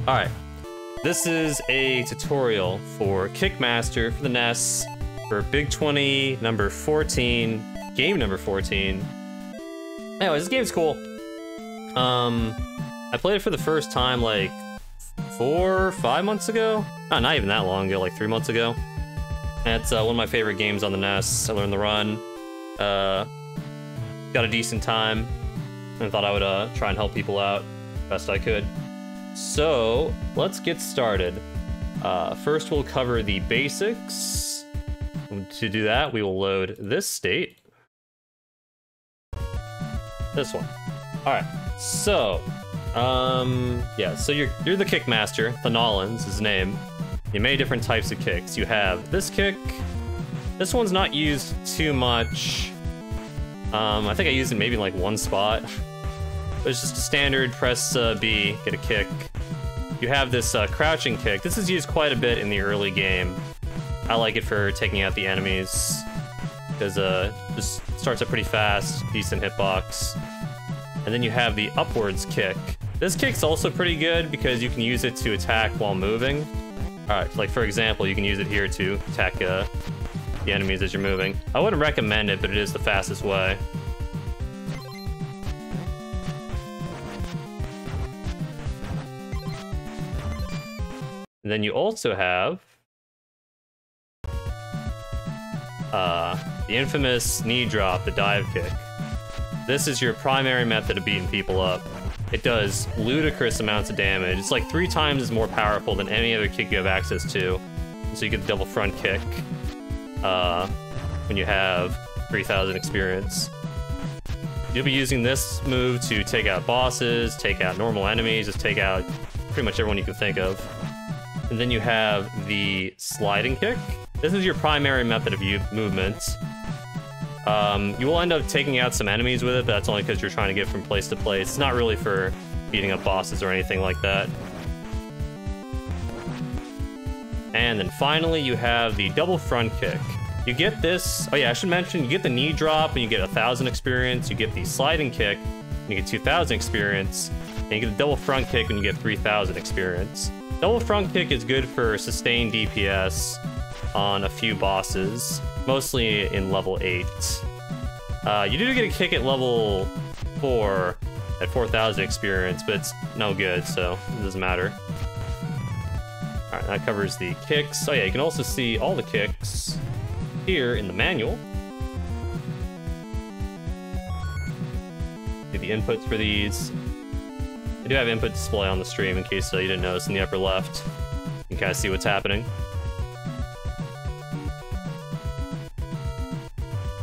Alright, this is a tutorial for Kickmaster for the NES for Big 20, number 14, game number 14. Anyways, this game's cool. I played it for the first time like 4 or 5 months ago. Oh, not even that long ago, like 3 months ago. And it's one of my favorite games on the NES. I learned the run. Got a decent time. And I thought I would try and help people out best I could. So, let's get started. First we'll cover the basics. To do that, we will load this state. This one. Alright, so, yeah, so you're the Kickmaster. The Nolan's his name. You have many different types of kicks. You have this kick. This one's not used too much. I think I used it maybe in like one spot. But it's just a standard, press B, get a kick. You have this crouching kick. This is used quite a bit in the early game. I like it for taking out the enemies, because just starts up pretty fast, decent hitbox. And then you have the upwards kick. This kick's also pretty good because you can use it to attack while moving. Alright, like for example, you can use it here to attack the enemies as you're moving. I wouldn't recommend it, but it is the fastest way. And then you also have the infamous knee drop, the dive kick. This is your primary method of beating people up. It does ludicrous amounts of damage. It's like 3 times as more powerful than any other kick you have access to. So you get the double front kick when you have 3,000 experience. You'll be using this move to take out bosses, take out normal enemies, just take out pretty much everyone you can think of. And then you have the sliding kick. This is your primary method of movement. You will end up taking out some enemies with it, but that's only because you're trying to get from place to place. It's not really for beating up bosses or anything like that. And then finally, you have the double front kick. You get this, oh yeah, I should mention, you get the knee drop and you get 1,000 experience. You get the sliding kick and you get 2,000 experience. And you get the double front kick and you get 3,000 experience. Double front kick is good for sustained DPS on a few bosses, mostly in level 8. You do get a kick at level 4 at 4,000 experience, but it's no good, so it doesn't matter. Alright, that covers the kicks. Oh yeah, you can also see all the kicks here in the manual. See the inputs for these. I do have input display on the stream in case you didn't notice in the upper left. You can kind of see what's happening.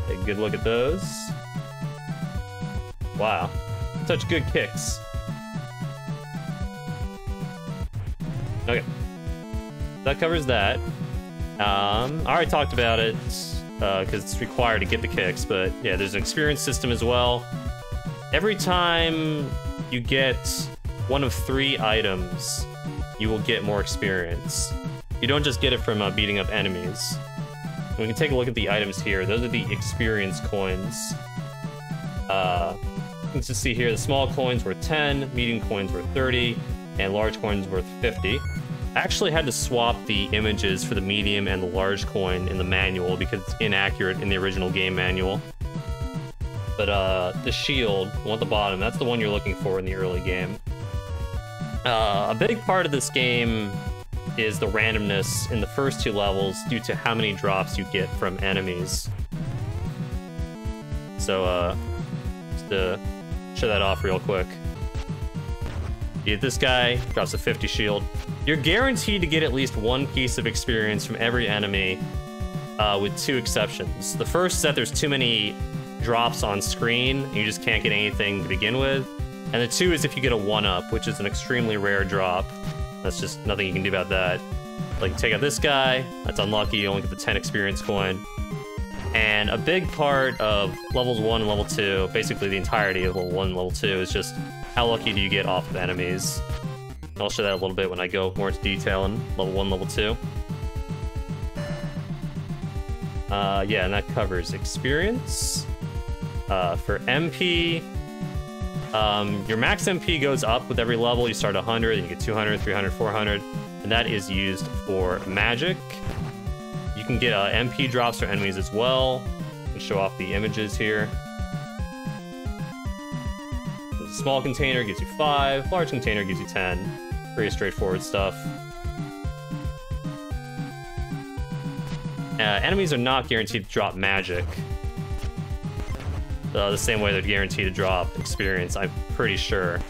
Take a good look at those. Wow, such good kicks. Okay, that covers that. I already talked about it because it's required to get the kicks, but yeah, there's an experience system as well. Every time you get one of 3 items, you will get more experience. You don't just get it from beating up enemies. We can take a look at the items here. Those are the experience coins. Let's just see here, the small coins were 10, medium coins were 30, and large coins worth 50. I actually had to swap the images for the medium and the large coin in the manual because it's inaccurate in the original game manual. But the shield, the one at the bottom, that's the one you're looking for in the early game. A big part of this game is the randomness in the first 2 levels due to how many drops you get from enemies. So, just to show that off real quick. You get this guy, drops a 50 shield. You're guaranteed to get at least 1 piece of experience from every enemy, with 2 exceptions. The first is that there's too many drops on screen, and you just can't get anything to begin with. And the 2 is if you get a 1-up, which is an extremely rare drop. That's just nothing you can do about that. Like, take out this guy, that's unlucky, you only get the 10 experience coin. And a big part of levels 1 and level 2, basically the entirety of level 1 and level 2, is just how lucky do you get off of enemies. And I'll show that a little bit when I go more into detail in level 1, level 2. Yeah, and that covers experience. For MP, Your max MP goes up with every level. You start 100, then you get 200, 300, 400, and that is used for magic. You can get MP drops for enemies as well. I'll show off the images here. The small container gives you 5, large container gives you 10. Pretty straightforward stuff. Enemies are not guaranteed to drop magic. The same way they're guaranteed to drop experience, I'm pretty sure.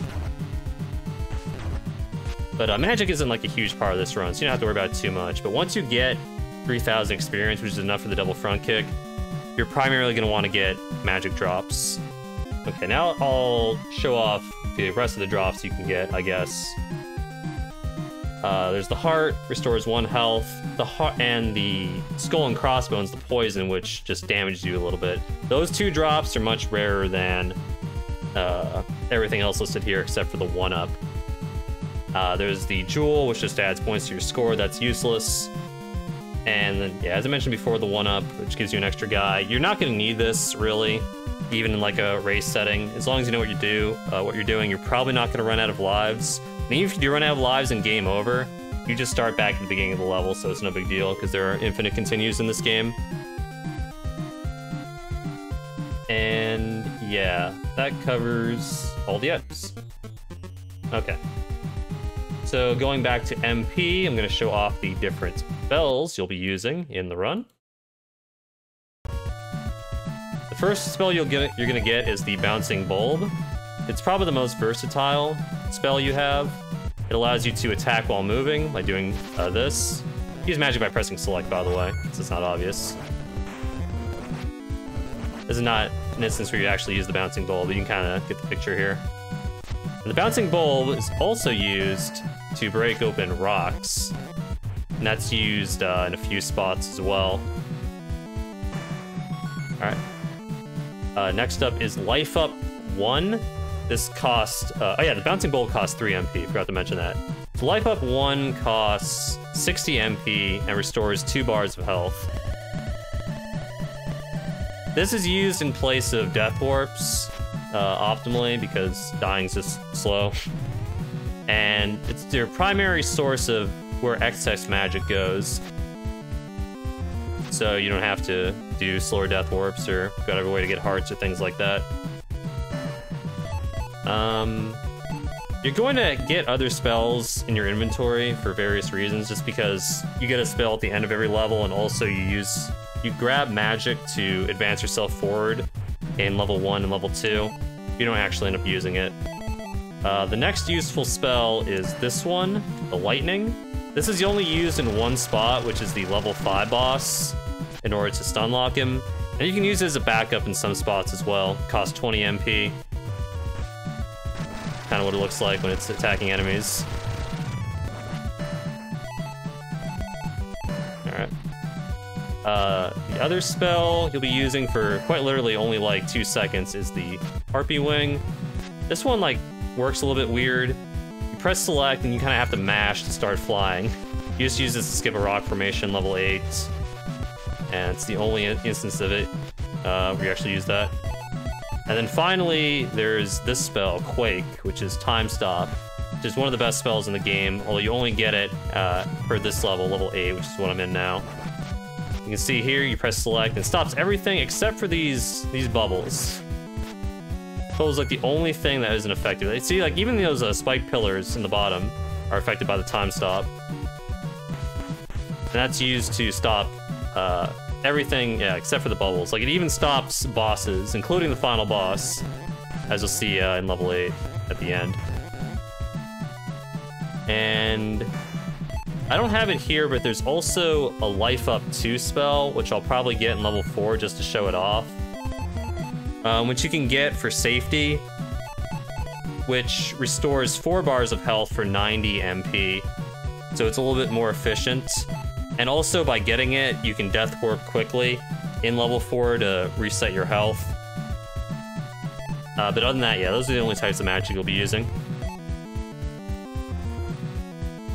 But magic isn't like a huge part of this run, so you don't have to worry about it too much. But once you get 3,000 experience, which is enough for the double front kick, you're primarily going to want to get magic drops. Okay, now I'll show off the rest of the drops you can get, I guess. There's the heart, restores 1 health. The heart and the skull and crossbones, the poison, which just damages you a little bit. Those 2 drops are much rarer than everything else listed here, except for the 1-up. There's the jewel, which just adds points to your score. That's useless. And then, yeah, as I mentioned before, the 1-up, which gives you an extra guy. You're not going to need this, really, even in like a race setting. As long as you know what you're doing, you're probably not going to run out of lives. And even if you do run out of lives and game over, you just start back at the beginning of the level, so it's no big deal, because there are infinite continues in this game. And yeah, that covers all the items. Okay. So going back to MP, I'm going to show off the different spells you'll be using in the run. The first spell you're going to get is the Bouncing Bulb. It's probably the most versatile spell you have. It allows you to attack while moving by doing this. Use magic by pressing select, by the way, so it's not obvious. This is not an instance where you actually use the Bouncing Bulb, but you can kind of get the picture here. And the Bouncing Bulb is also used to break open rocks, and that's used in a few spots as well. Alright. Next up is Life Up 1. This costs, oh yeah, the Bouncing Bulb costs 3 MP, forgot to mention that. So Life Up 1 costs 60 MP and restores 2 bars of health. This is used in place of Death Warps, optimally, because dying's just slow. And it's your primary source of where excess magic goes. So you don't have to do slower Death Warps or go out of your way to get hearts or things like that. You're going to get other spells in your inventory for various reasons, just because you get a spell at the end of every level, and also you grab magic to advance yourself forward in level 1 and level 2. You don't actually end up using it. The next useful spell is this one, the Lightning. This is only used in one spot, which is the level 5 boss, in order to stun lock him. And you can use it as a backup in some spots as well. Costs 20 MP. Kind of what it looks like when it's attacking enemies. Alright. The other spell you'll be using for quite literally only like 2 seconds is the Harpy Wing. This one like works a little bit weird. You press select and you kind of have to mash to start flying. You just use this to skip a rock formation level 8. And it's the only instance of it where you actually use that. And then finally, there's this spell, Quake, which is Time Stop, which is one of the best spells in the game, although you only get it for this level, level 8, which is what I'm in now. You can see here, you press select, and it stops everything except for these bubbles. Bubbles like the only thing that isn't affected. See, like even those spiked pillars in the bottom are affected by the Time Stop. And that's used to stop everything, yeah, except for the bubbles. Like, it even stops bosses, including the final boss, as you'll see in level 8 at the end. And I don't have it here, but there's also a Life Up 2 spell, which I'll probably get in level 4 just to show it off. Which you can get for safety, which restores 4 bars of health for 90 MP. So it's a little bit more efficient. And also, by getting it, you can Death Warp quickly in level 4 to reset your health. But other than that, yeah, those are the only types of magic you'll be using.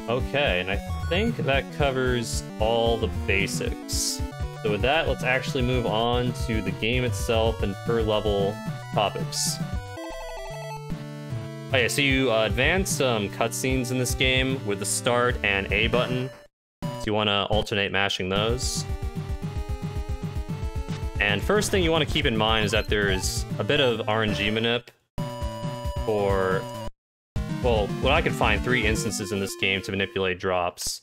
Okay, and I think that covers all the basics. So with that, let's actually move on to the game itself and per level topics. Oh yeah, so you advance cutscenes in this game with the start and A button. So you want to alternate mashing those. And first thing you want to keep in mind is that there's a bit of RNG manip for, well, what I could find 3 instances in this game to manipulate drops.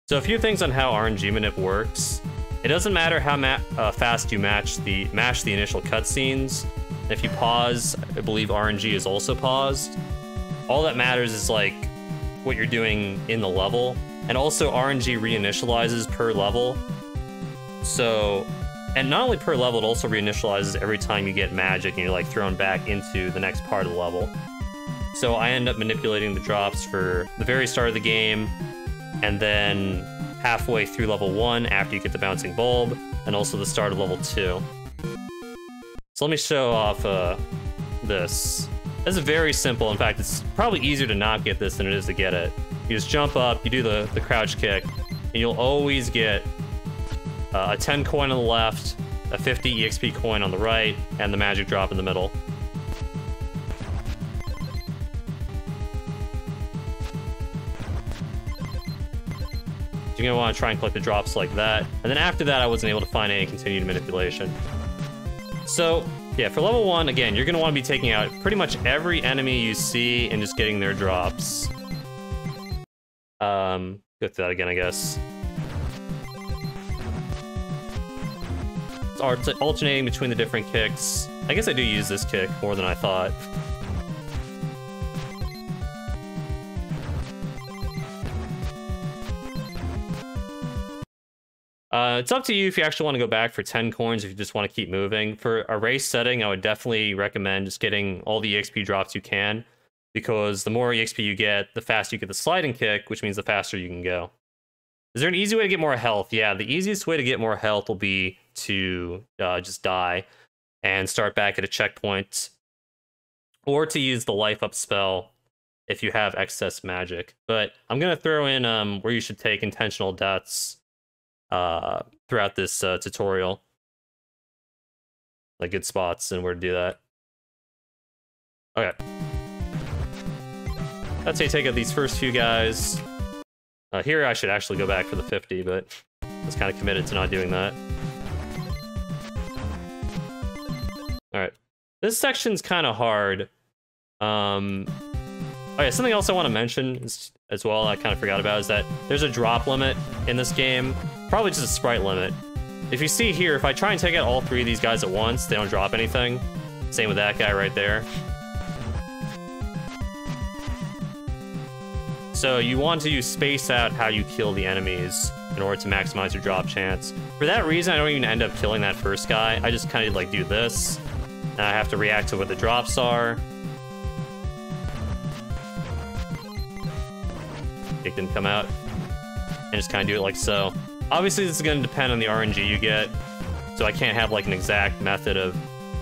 So a few things on how RNG manip works. It doesn't matter how fast you mash the initial cutscenes. If you pause, I believe RNG is also paused. All that matters is like what you're doing in the level, and also RNG reinitializes per level. So, and not only per level, it also reinitializes every time you get magic and you're like thrown back into the next part of the level. So I end up manipulating the drops for the very start of the game, and then halfway through level 1 after you get the bouncing bulb, and also the start of level 2. So let me show off this. This is very simple. In fact, it's probably easier to not get this than it is to get it. You just jump up, you do the crouch kick, and you'll always get a 10 coin on the left, a 50 EXP coin on the right, and the magic drop in the middle. You're gonna want to try and collect the drops like that. And then after that, I wasn't able to find any continued manipulation. So, yeah, for level 1, again, you're gonna want to be taking out pretty much every enemy you see and just getting their drops. Go through that again, I guess. It's alternating between the different kicks. I guess I do use this kick more than I thought. It's up to you if you actually want to go back for 10 coins, if you just want to keep moving. For a race setting, I would definitely recommend just getting all the EXP drops you can, because the more EXP you get, the faster you get the sliding kick, which means the faster you can go. Is there an easy way to get more health? Yeah, the easiest way to get more health will be to just die and start back at a checkpoint, or to use the life up spell if you have excess magic. But I'm going to throw in where you should take intentional deaths throughout this tutorial, like good spots and where to do that. Okay, that's how you take out these first few guys. Here I should actually go back for the 50, but I was kind of committed to not doing that. Alright, this section's kind of hard. Oh yeah, something else I want to mention is, as well, I kind of forgot about, is that there's a drop limit in this game. Probably just a sprite limit. If you see here, if I try and take out all 3 of these guys at once, they don't drop anything. Same with that guy right there. So you want to space out how you kill the enemies in order to maximize your drop chance. For that reason, I don't even end up killing that first guy. I just kind of like do this, and I have to react to what the drops are. It didn't come out. And just kind of do it like so. Obviously, this is going to depend on the RNG you get, so I can't have like an exact method of,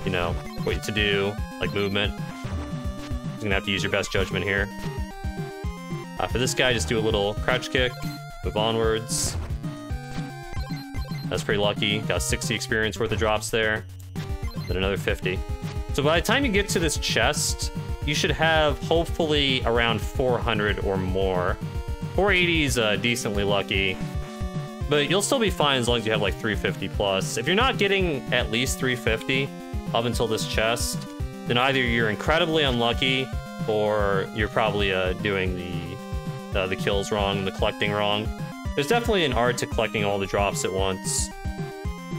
you know, what to do, like movement. You're gonna have to use your best judgment here. For this guy, just do a little crouch kick, move onwards. That's pretty lucky. Got 60 experience worth of drops there. Then another 50. So by the time you get to this chest, you should have hopefully around 400 or more. 480 is decently lucky, but you'll still be fine as long as you have like 350 plus. If you're not getting at least 350 up until this chest, then either you're incredibly unlucky or you're probably doing the kills wrong, the collecting wrong. There's definitely an art to collecting all the drops at once.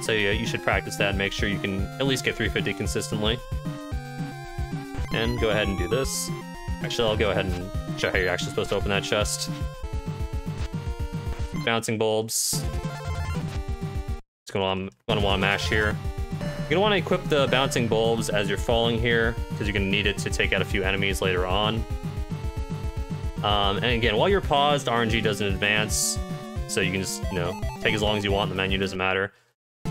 So yeah, you should practice that and make sure you can at least get 350 consistently. And go ahead and do this. Actually, I'll go ahead and show how you're actually supposed to open that chest. Bouncing bulbs. Just gonna want to mash here. You're gonna want to equip the bouncing bulbs as you're falling here, because you're gonna need it to take out a few enemies later on. And again, while you're paused, RNG doesn't advance, so you can just, you know, take as long as you want in the menu, doesn't matter.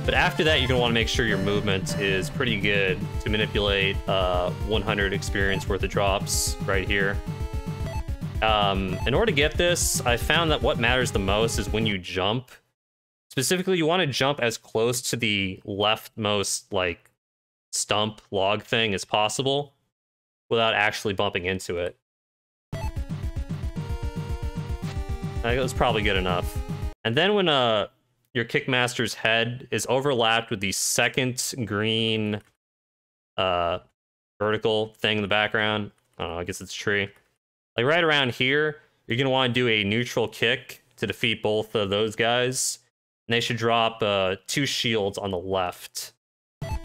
But after that, you're gonna want to make sure your movement is pretty good to manipulate 100 experience worth of drops right here. In order to get this, I found that what matters the most is when you jump. Specifically, you want to jump as close to the leftmost, like, stump log thing as possible without actually bumping into it. That was probably good enough. And then when your Kickmaster's head is overlapped with the second green vertical thing in the background, I don't know, I guess it's a tree. Like right around here, you're gonna want to do a neutral kick to defeat both of those guys. And they should drop 2 shields on the left. Let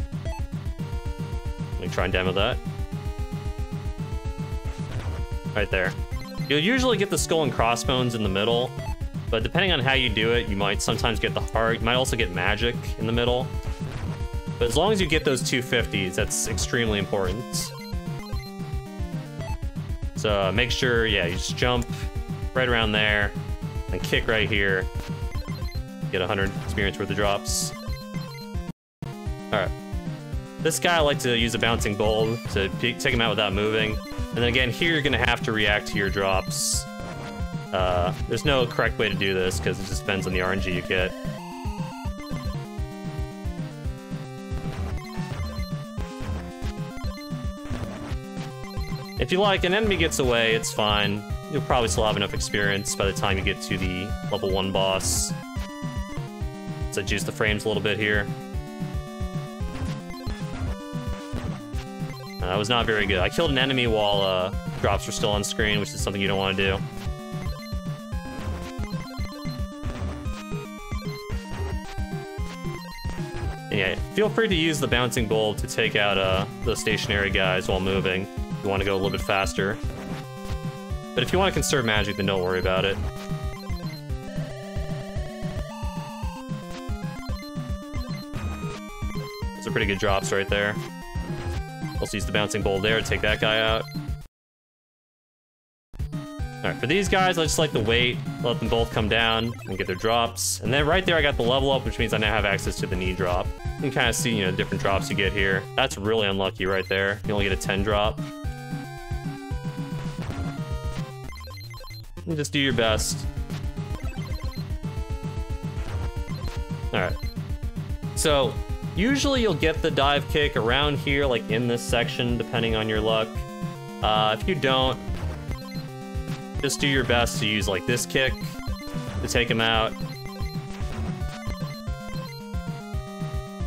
me try and demo that. Right there. You'll usually get the skull and crossbones in the middle, but depending on how you do it, you might sometimes get the heart. You might also get magic in the middle. But as long as you get those 250s, that's extremely important. So make sure, yeah, you just jump right around there and kick right here. Get 100 experience worth of drops. Alright. This guy, I like to use a bouncing bulb to take him out without moving. And then again, here you're going to have to react to your drops. There's no correct way to do this because it just depends on the RNG you get. If you like, an enemy gets away, it's fine. You'll probably still have enough experience by the time you get to the level 1 boss. So juice the frames a little bit here. That was not very good. I killed an enemy while drops were still on screen, which is something you don't want to do. And yeah, feel free to use the bouncing bulb to take out the stationary guys while moving. If you want to go a little bit faster. But if you want to conserve magic, then don't worry about it. Those are pretty good drops right there. Also use the bouncing bulb there to take that guy out. Alright, for these guys, I just like to wait, let them both come down and get their drops. And then right there, I got the level up, which means I now have access to the knee drop. You can kind of see, you know, different drops you get here. That's really unlucky right there. You only get a 10 drop. And just do your best. Alright. So, usually you'll get the dive kick around here, like in this section, depending on your luck. If you don't, just do your best to use like this kick to take him out.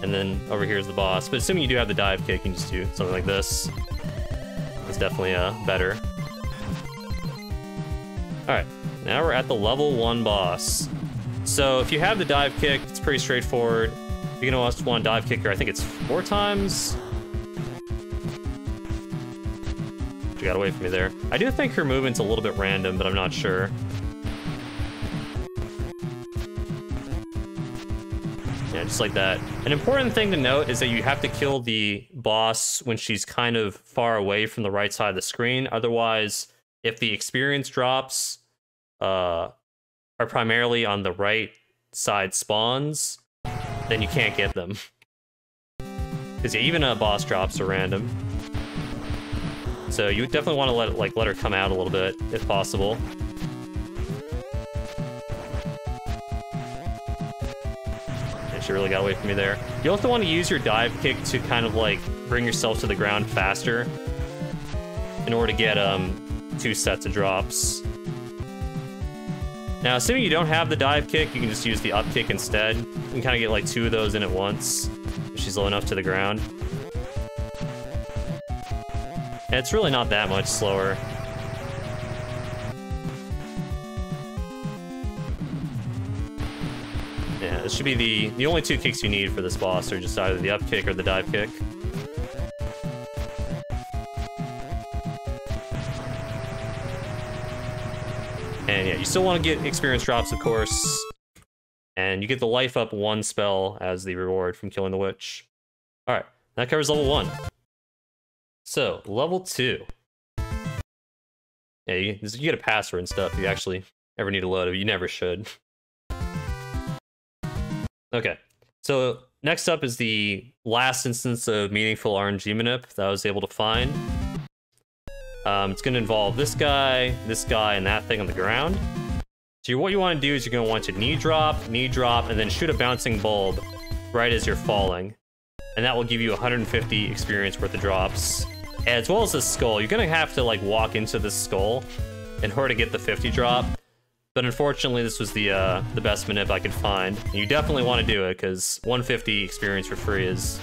And then over here is the boss. But assuming you do have the dive kick, you can just do something like this. It's definitely better. Alright, now we're at the level 1 boss. So if you have the dive kick, it's pretty straightforward. You're gonna also want dive kicker, I think it's 4 times. She got away from me there. I do think her movement's a little bit random, but I'm not sure. Yeah, just like that. An important thing to note is that you have to kill the boss when she's kind of far away from the right side of the screen. Otherwise, if the experience drops are primarily on the right side spawns, then you can't get them. Because yeah, even boss drops are random. So you definitely want to let her come out a little bit, if possible. Yeah, she really got away from me there. You also want to use your dive kick to kind of like bring yourself to the ground faster in order to get 2 sets of drops. Now, assuming you don't have the dive kick, you can just use the up kick instead. You can kind of get like 2 of those in at once if she's low enough to the ground. And it's really not that much slower. Yeah, this should be the only 2 kicks you need for this boss are just either the up kick or the dive kick. And yeah, you still want to get experience drops, of course. And you get the life up 1 spell as the reward from killing the witch. Alright, that covers level 1. So, level 2. Yeah, you get a password and stuff if you actually ever need to load it. You never should. Okay, so next up is the last instance of meaningful RNG manip that I was able to find. It's going to involve this guy, and that thing on the ground. So what you want to do is you're going to want to knee drop, and then shoot a bouncing bulb right as you're falling. And that will give you 150 experience worth of drops. As well as the skull. You're going to have to like walk into the skull in order to get the 50 drop. but unfortunately this was the best manip I could find. And you definitely want to do it, because 150 experience for free is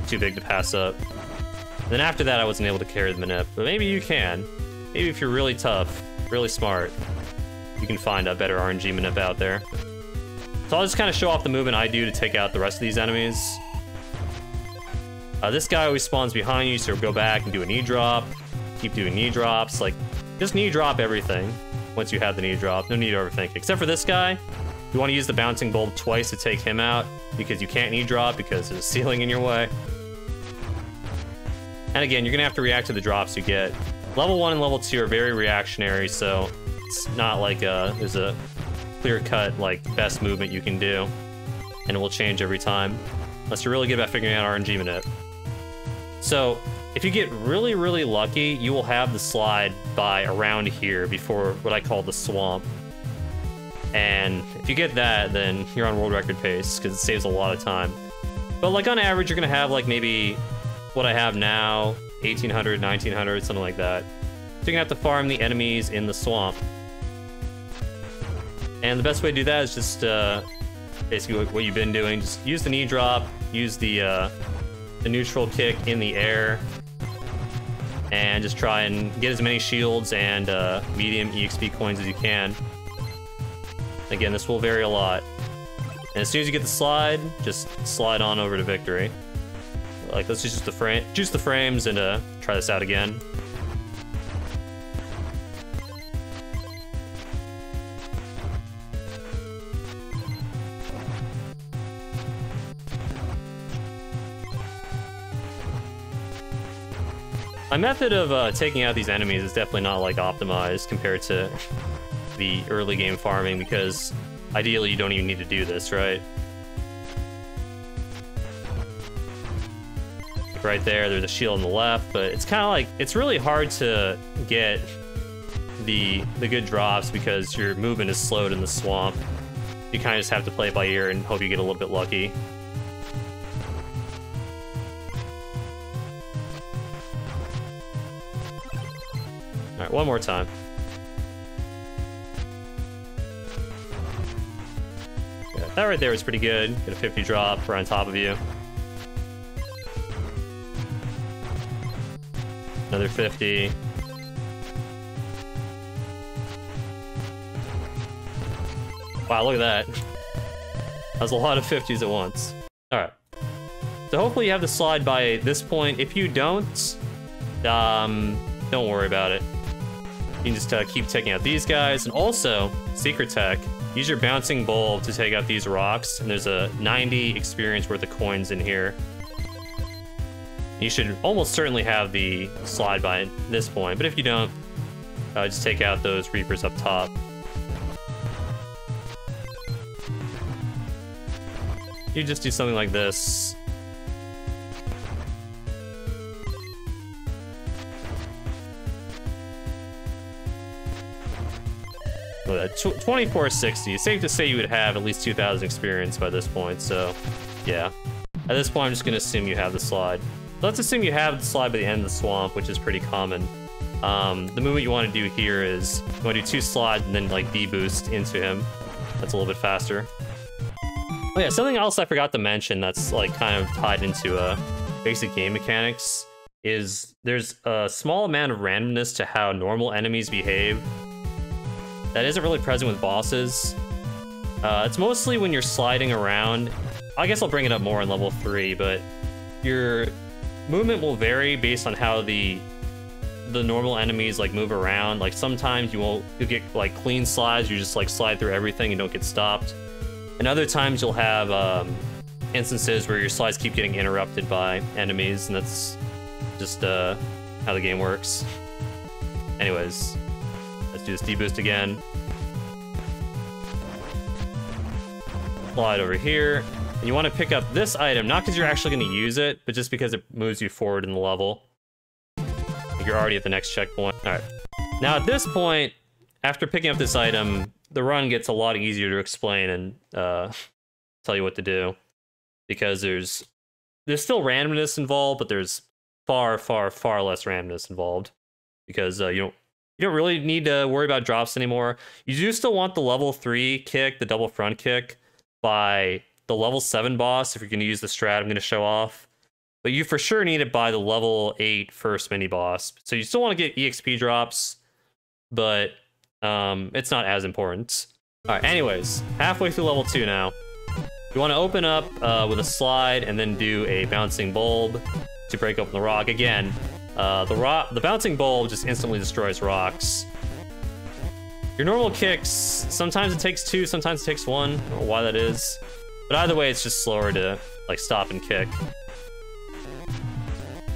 too big to pass up. Then after that I wasn't able to carry the manip, but maybe you can. Maybe if you're really tough, really smart, you can find a better RNG manip out there. So I'll just kind of show off the movement I do to take out the rest of these enemies. This guy always spawns behind you, so go back and do a knee drop. Keep doing knee drops, like, just knee drop everything once you have the knee drop. No need to overthink it. Except for this guy, you want to use the bouncing bulb twice to take him out, because you can't knee drop because there's a ceiling in your way. And again, you're gonna have to react to the drops you get. Level 1 and level 2 are very reactionary, so it's not like there's a clear-cut, like, best movement you can do, and it will change every time, unless you're really good about figuring out RNG manip. So, if you get really, really lucky, you will have the slide by around here before what I call the swamp. And if you get that, then you're on world record pace, because it saves a lot of time. But like on average, you're gonna have like maybe what I have now, 1800, 1900, something like that. So you're gonna have to farm the enemies in the swamp. And the best way to do that is just basically what you've been doing. Just use the knee drop, use the neutral kick in the air, and just try and get as many shields and medium EXP coins as you can. Again, this will vary a lot. And as soon as you get the slide, just slide on over to victory. Like, let's just juice the frames and try this out again. My method of taking out these enemies is definitely not like optimized compared to the early game farming, because ideally you don't even need to do this, right? Like right there's a shield on the left, but it's kind of like, it's really hard to get the good drops because your movement is slowed in the swamp. You kind of just have to play it by ear and hope you get a little bit lucky. Alright, one more time. Yeah, that right there was pretty good. Get a 50 drop right on top of you. Another 50. Wow, look at that. That was a lot of 50s at once. Alright. So hopefully you have the slide by this point. If you don't worry about it. You can just keep taking out these guys. And also, secret tech, use your bouncing bulb to take out these rocks. And there's a 90 experience worth of coins in here. You should almost certainly have the slide by this point. But if you don't, just take out those Reapers up top. You just do something like this. Look at that, 2460. Safe to say you would have at least 2,000 experience by this point, so yeah. At this point, I'm just gonna assume you have the slide. Let's assume you have the slide by the end of the swamp, which is pretty common. The movement you want to do here is you want to do 2 slides and then like D-boost into him. That's a little bit faster. Oh yeah, something else I forgot to mention that's like kind of tied into basic game mechanics is there's a small amount of randomness to how normal enemies behave that isn't really present with bosses. It's mostly when you're sliding around. I guess I'll bring it up more in level 3, but your movement will vary based on how the normal enemies like move around. Like sometimes you'll get like clean slides, you just like slide through everything and don't get stopped. And other times you'll have instances where your slides keep getting interrupted by enemies, and that's just how the game works. Anyways, let's do this D-boost again. Slide over here. And you want to pick up this item, not because you're actually going to use it, but just because it moves you forward in the level. Like you're already at the next checkpoint. Alright. Now at this point, after picking up this item, the run gets a lot easier to explain and tell you what to do. Because there's still randomness involved, but there's far, far, far less randomness involved. Because you You don't really need to worry about drops anymore. You do still want the level 3 kick, the double front kick, by the level 7 boss if you're going to use the strat I'm going to show off. But you for sure need it by the level 8 first mini boss. So you still want to get EXP drops, but it's not as important. All right, anyways, halfway through level 2 now. You want to open up with a slide and then do a bouncing bulb to break open the rock. Again, the bouncing bulb just instantly destroys rocks. Your normal kicks, sometimes it takes 2, sometimes it takes 1. I don't know why that is. But either way, it's just slower to like stop and kick.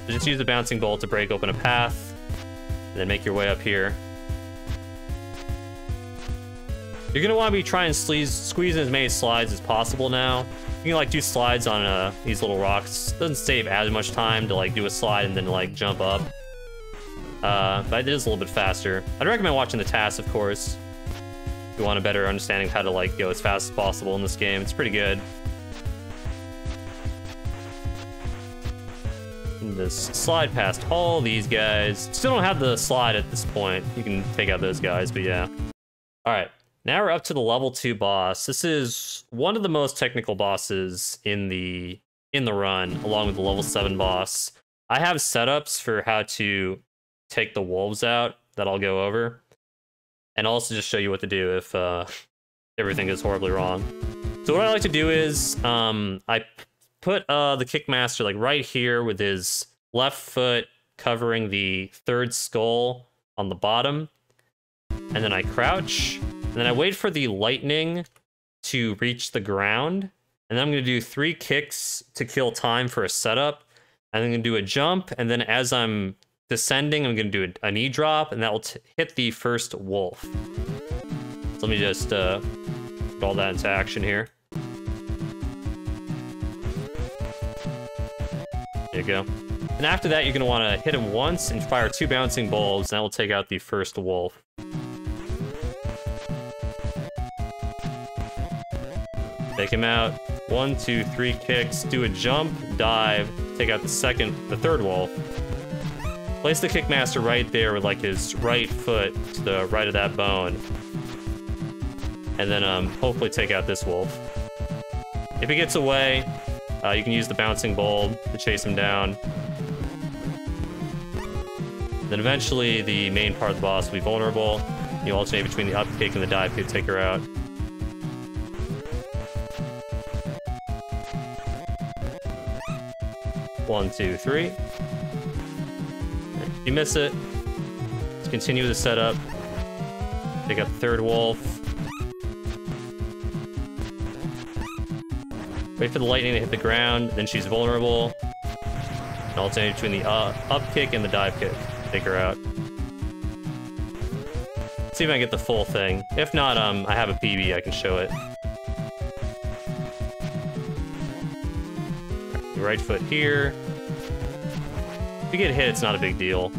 So just use the bouncing bulb to break open a path, and then make your way up here. You're gonna want to be trying to squeeze in as many slides as possible now. You can like do slides on these little rocks. Doesn't save as much time to like do a slide and then like jump up. But it is a little bit faster. I'd recommend watching the tasks, of course. If you want a better understanding of how to like go as fast as possible in this game. It's pretty good. And just slide past all these guys. Still don't have the slide at this point. You can take out those guys, but yeah. All right. Now we're up to the level 2 boss. This is one of the most technical bosses in the run, along with the level 7 boss. I have setups for how to take the wolves out that I'll go over, and also just show you what to do if everything is horribly wrong. So what I like to do is I put the Kickmaster like right here with his left foot covering the 3rd skull on the bottom, and then I crouch. And then I wait for the lightning to reach the ground. And then I'm going to do 3 kicks to kill time for a setup. And I'm going to do a jump. And then as I'm descending, I'm going to do a knee drop. And that will hit the first wolf. So let me just put all that into action here. There you go. And after that, you're going to want to hit him once and fire 2 bouncing bulbs. And that will take out the first wolf. Take him out. 1, 2, 3 kicks. Do a jump, dive, take out the 3rd wolf. Place the Kickmaster right there with like his right foot to the right of that bone. And then hopefully take out this wolf. If he gets away, you can use the bouncing bulb to chase him down. Then eventually the main part of the boss will be vulnerable. You alternate between the up kick and the dive kick to take her out. One, 2, 3. If you miss it, let's continue the setup. Take out the 3rd wolf. Wait for the lightning to hit the ground, then she's vulnerable. And alternate between the up kick and the dive kick. Take her out. See if I can get the full thing. If not, I have a PB, I can show it. Your right foot here. If you get hit, it's not a big deal.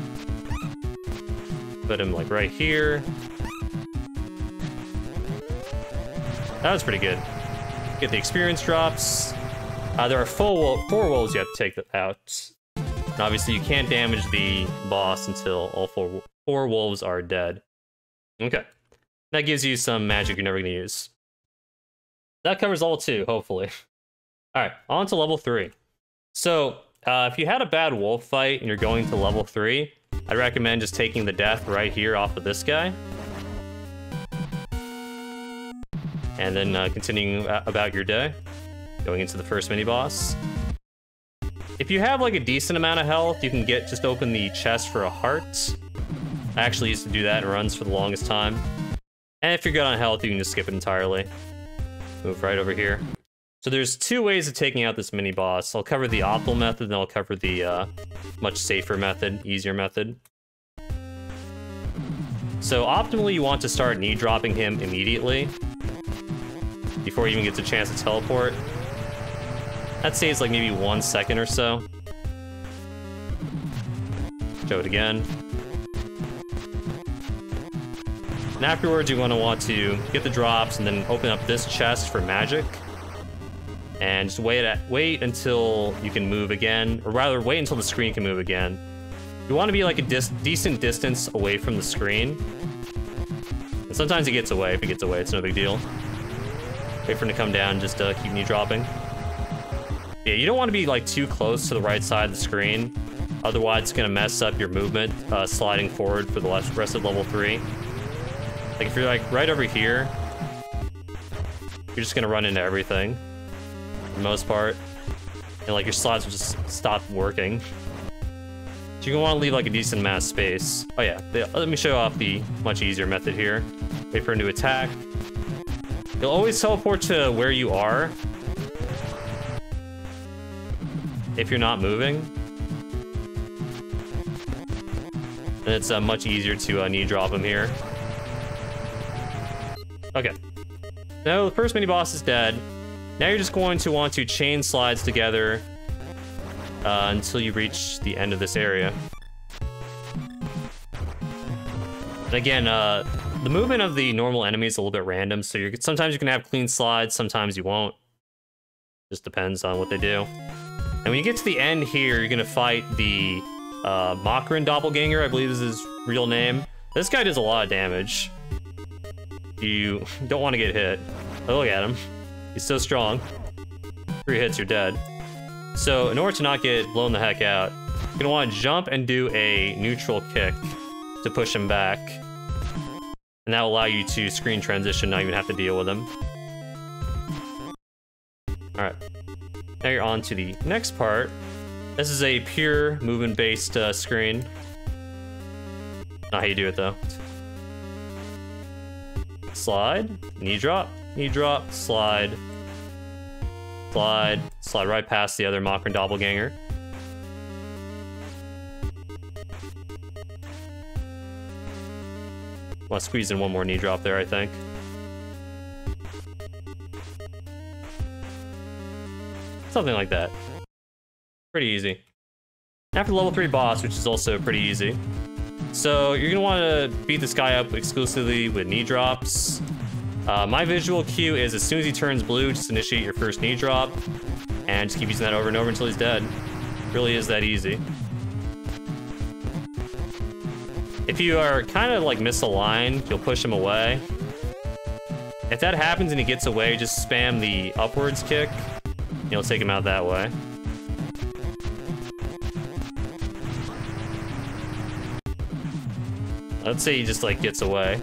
Put him like right here. That was pretty good. Get the experience drops. There are 4 wolves you have to take out. And obviously, you can't damage the boss until all 4 wolves are dead. Okay. That gives you some magic you're never going to use. That covers level 2, hopefully. Alright, on to level 3. So, if you had a bad wolf fight and you're going to level 3, I'd recommend just taking the death right here off of this guy. And then continuing about your day, going into the first mini-boss. If you have like a decent amount of health, you can just open the chest for a heart. I actually used to do that in runs for the longest time. And if you're good on health, you can just skip it entirely. Move right over here. So there's 2 ways of taking out this mini-boss. I'll cover the optimal method, and then I'll cover the much safer method, easier method. So optimally, you want to start knee dropping him immediately, before he even gets a chance to teleport. That saves like maybe 1 second or so. Show it again. And afterwards, you're going to want to get the drops and then open up this chest for magic. And just wait until you can move again, or rather wait until the screen can move again. You want to be like a decent distance away from the screen. And sometimes it gets away. If it gets away, it's no big deal. Wait for him to come down, just keep knee dropping. Yeah, you don't want to be like too close to the right side of the screen. Otherwise, it's going to mess up your movement sliding forward for the rest of level 3. Like if you're like right over here, you're just going to run into everything for the most part. And like your slides will just stop working. So you're going to want to leave like a decent amount of space. Oh yeah, let me show off the much easier method here. Wait for him to attack. You'll always teleport to where you are if you're not moving. And it's much easier to knee drop him here. Okay. Now the first mini-boss is dead. Now you're just going to want to chain slides together until you reach the end of this area. And again, the movement of the normal enemy is a little bit random, so sometimes you can have clean slides, sometimes you won't. Just depends on what they do. And when you get to the end here, you're gonna fight the Makarin Doppelganger, I believe is his real name. This guy does a lot of damage. You don't want to get hit. Oh, look at him. He's so strong. 3 hits, you're dead. So in order to not get blown the heck out, you're gonna want to jump and do a neutral kick to push him back. And that will allow you to screen transition, not even have to deal with him. Alright. Now you're on to the next part. This is a pure movement-based screen. Not how you do it, though. Slide, knee drop, slide, slide, slide right past the other Makarin Doppelganger. Want to squeeze in one more knee drop there, I think. Something like that. Pretty easy. After level 3 boss, which is also pretty easy. So you're gonna want to beat this guy up exclusively with knee drops. My visual cue is as soon as he turns blue, just initiate your first knee drop, and just keep using that over and over until he's dead. It really is that easy. If you are kind of like misaligned, you'll push him away. If that happens and he gets away, just spam the upwards kick. You'll take him out that way. Let's say he just like gets away.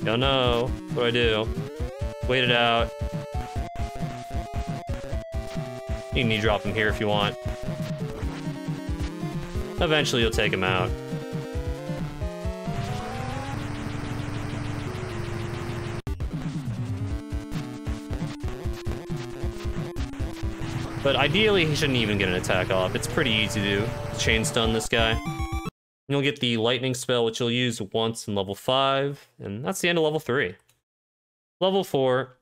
Oh no, what do I do? Wait it out. You can knee drop him here if you want. Eventually you'll take him out. But ideally he shouldn't even get an attack off. It's pretty easy to chain stun this guy. You'll get the lightning spell, which you'll use once in level 5, and that's the end of level 3. Level 4.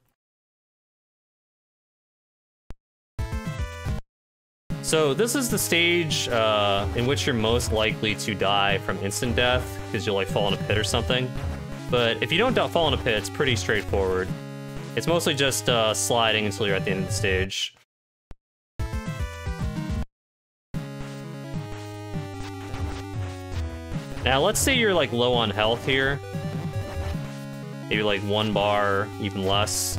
So this is the stage in which you're most likely to die from instant death, because you'll like fall in a pit or something. But if you don't fall in a pit, it's pretty straightforward. It's mostly just sliding until you're at the end of the stage. Now, let's say you're like low on health here. Maybe like 1 bar, even less.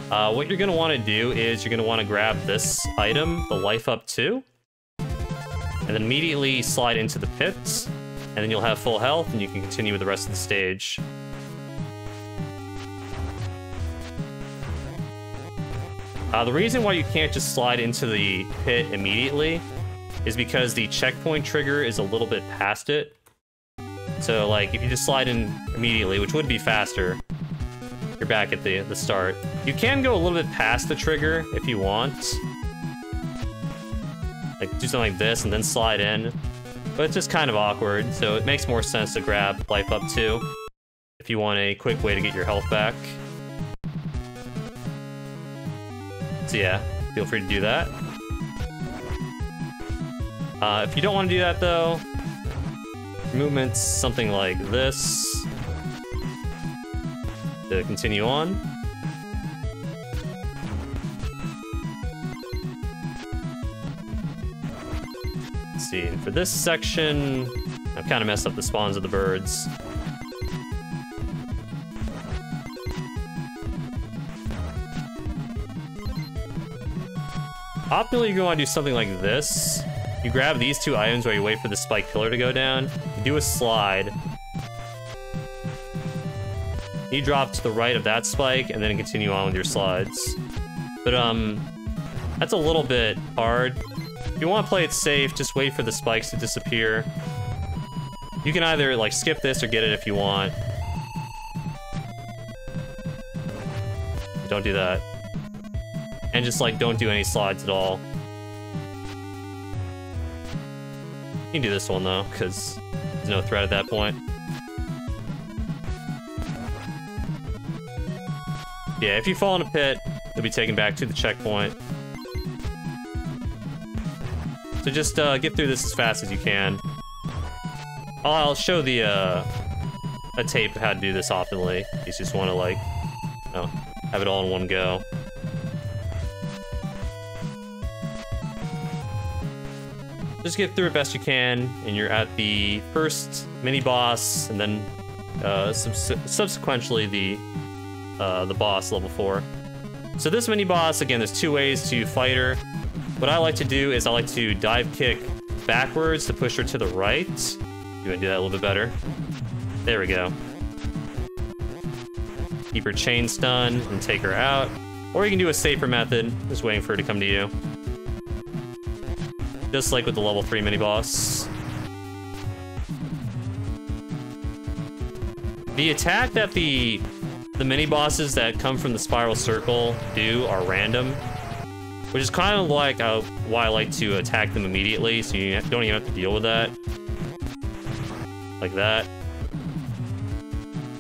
What you're gonna wanna do is you're gonna wanna grab this item, the life up 2, and then immediately slide into the pits, and then you'll have full health and you can continue with the rest of the stage. The reason why you can't just slide into the pit immediately is because the checkpoint trigger is a little bit past it. So, like, if you just slide in immediately, which would be faster, you're back at the start. You can go a little bit past the trigger if you want. Like, do something like this and then slide in. But it's just kind of awkward, so it makes more sense to grab life up 2 if you want a quick way to get your health back. So yeah, feel free to do that. If you don't want to do that, though, movements something like this to continue on. see. And for this section, I've kind of messed up the spawns of the birds. Optimally, you want to do something like this. You grab these two items while you wait for the spike pillar to go down. You do a slide. You drop to the right of that spike, and then continue on with your slides. But, that's a little bit hard. If you want to play it safe, just wait for the spikes to disappear. You can either, like, skip this or get it if you want. Don't do that. And just, like, don't do any slides at all. You can do this one, though, because there's no threat at that point. Yeah, if you fall in a pit, you'll be taken back to the checkpoint. So just get through this as fast as you can. I'll show the a tape of how to do this optimally. You just want to, like, you know, have it all in one go. Just get through it best you can, and you're at the first mini boss, and then subsequently the boss level 4. So this mini boss, again, there's two ways to fight her. What I like to do is I like to dive kick backwards to push her to the right. You want to do that a little bit better. There we go. Keep her chain stun and take her out. Or you can do a safer method, just waiting for her to come to you. Just like with the level 3 mini boss. The attack that the mini bosses that come from the spiral circle do are random, which is kind of like why I like to attack them immediately, so you don't even have to deal with that. Like that.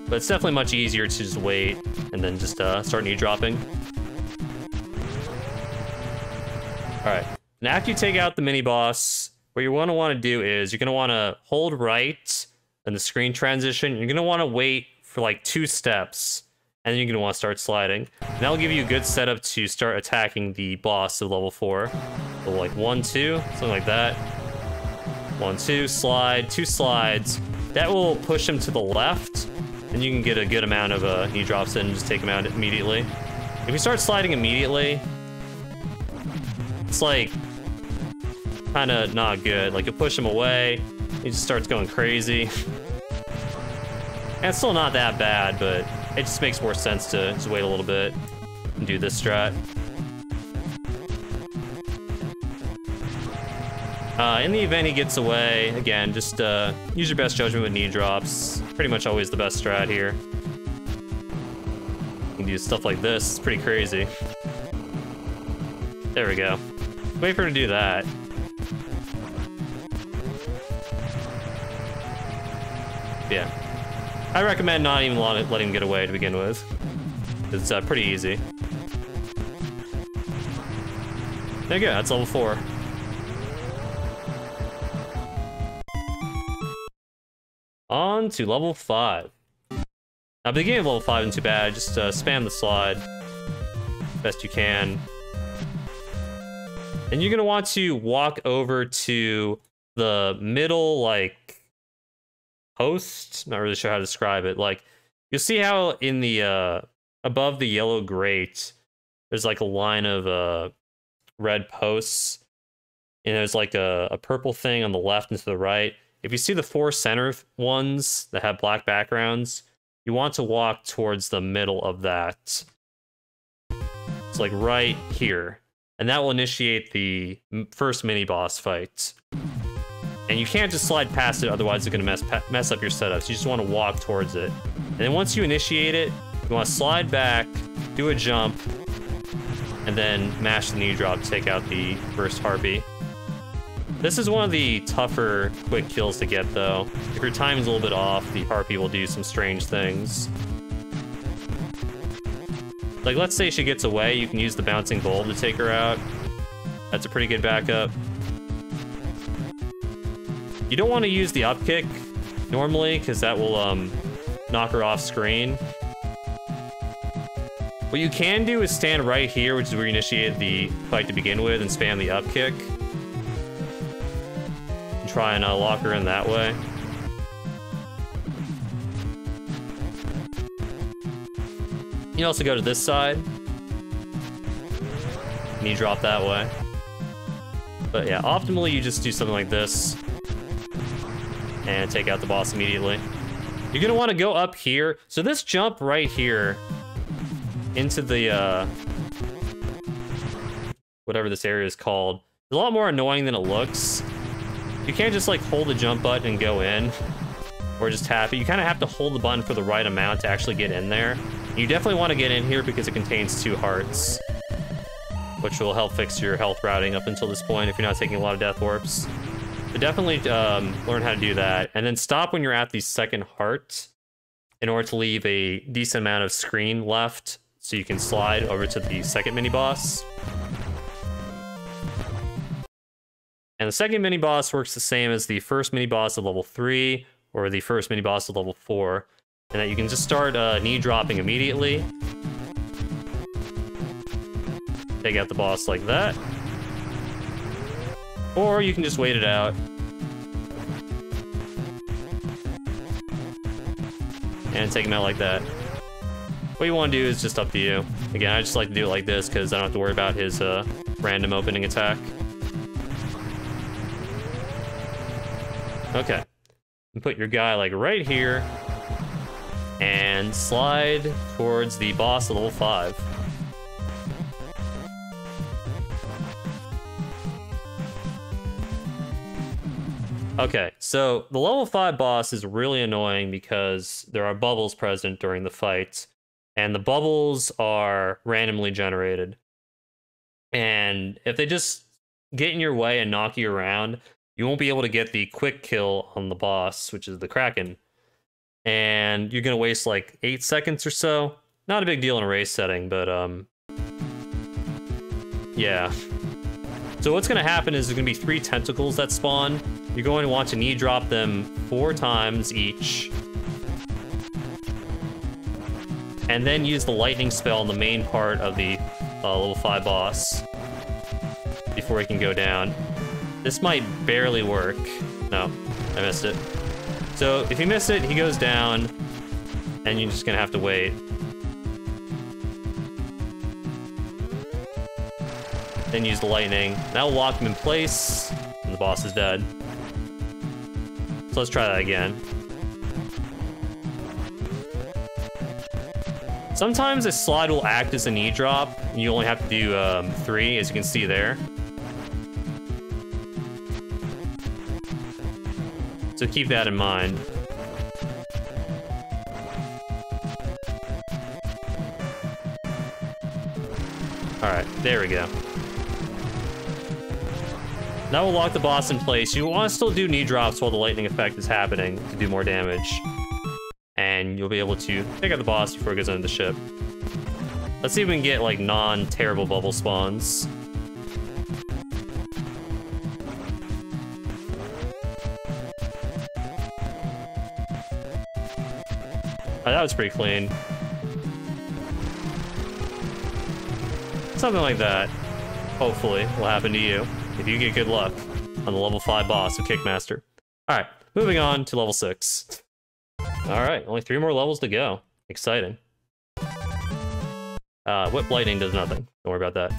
But it's definitely much easier to just wait and then just start new dropping. Alright. Now after you take out the mini boss, what you're going to want to do is you're going to want to hold right in the screen transition. You're going to want to wait for like 2 steps, and then you're going to want to start sliding. And that'll give you a good setup to start attacking the boss of level 4. So like 1, 2, something like that. 1, 2, slide, 2 slides. That will push him to the left, and you can get a good amount of knee drops in and just take him out immediately. If you start sliding immediately, it's like kind of not good. Like, you push him away, he just starts going crazy. And it's still not that bad, but it just makes more sense to just wait a little bit and do this strat. In the event he gets away, again, just use your best judgment with knee drops. Pretty much always the best strat here. You can do stuff like this, it's pretty crazy. There we go. Wait for him to do that. Yeah. I recommend not even letting him get away to begin with. It's pretty easy. There you go, that's level 4. On to level 5. Now, beginning of level 5 isn't too bad. Just spam the slide best you can. And you're gonna want to walk over to the middle, like, post. Not really sure how to describe it. Like, you'll see how in the above the yellow grate, there's like a line of red posts, and there's like a purple thing on the left and to the right. If you see the 4 center ones that have black backgrounds, you want to walk towards the middle of that. It's like right here. And that will initiate the first mini-boss fight. And you can't just slide past it, otherwise it's going to mess up your setup. So you just want to walk towards it. And then once you initiate it, you want to slide back, do a jump, and then mash the knee drop to take out the first harpy. This is one of the tougher quick kills to get, though. If your timing's a little bit off, the harpy will do some strange things. Like, let's say she gets away, you can use the bouncing bulb to take her out. That's a pretty good backup. You don't want to use the up kick normally, because that will knock her off screen. What you can do is stand right here, which is where you initiated the fight to begin with, and spam the up kick. try and lock her in that way. You can also go to this side. Knee drop that way. But yeah, optimally you just do something like this and take out the boss immediately. You're gonna want to go up here. So this jump right here into the whatever this area is called is a lot more annoying than it looks. You can't just like hold the jump button and go in, or just tap it. You kind of have to hold the button for the right amount to actually get in there. You definitely want to get in here because it contains 2 hearts, which will help fix your health routing up until this point if you're not taking a lot of death warps. But definitely learn how to do that, and then stop when you're at the second heart in order to leave a decent amount of screen left so you can slide over to the second mini-boss. And the second mini-boss works the same as the first mini-boss of level 3 or the first mini-boss of level 4, and that you can just start knee dropping immediately. Take out the boss like that. Or you can just wait it out. And take him out like that. What you want to do is just up to you. Again, I just like to do it like this because I don't have to worry about his random opening attack. Okay. And put your guy like right here. And slide towards the boss of level 5. Okay, so the level 5 boss is really annoying because there are bubbles present during the fight, and the bubbles are randomly generated. And if they just get in your way and knock you around, you won't be able to get the quick kill on the boss, which is the Kraken. And you're gonna waste like 8 seconds or so. Not a big deal in a race setting, but yeah. So what's gonna happen is there's gonna be 3 tentacles that spawn. You're going to want to knee drop them 4 times each. And then use the lightning spell on the main part of the level 5 boss before he can go down. This might barely work. No, I missed it. So if you miss it, he goes down, and you're just gonna have to wait. Then use the lightning. That will lock him in place, and the boss is dead. So let's try that again. Sometimes a slide will act as a knee drop, and you only have to do 3, as you can see there. So keep that in mind. Alright, there we go. That will lock the boss in place. You want to still do knee drops while the lightning effect is happening to do more damage. And you'll be able to take out the boss before it goes into the ship. Let's see if we can get, like, non-terrible bubble spawns. Oh, that was pretty clean. Something like that, hopefully, will happen to you if you get good luck on the level 5 boss of Kickmaster. Alright, moving on to level 6. Alright, only 3 more levels to go. Exciting. Whip Lightning does nothing. Don't worry about that.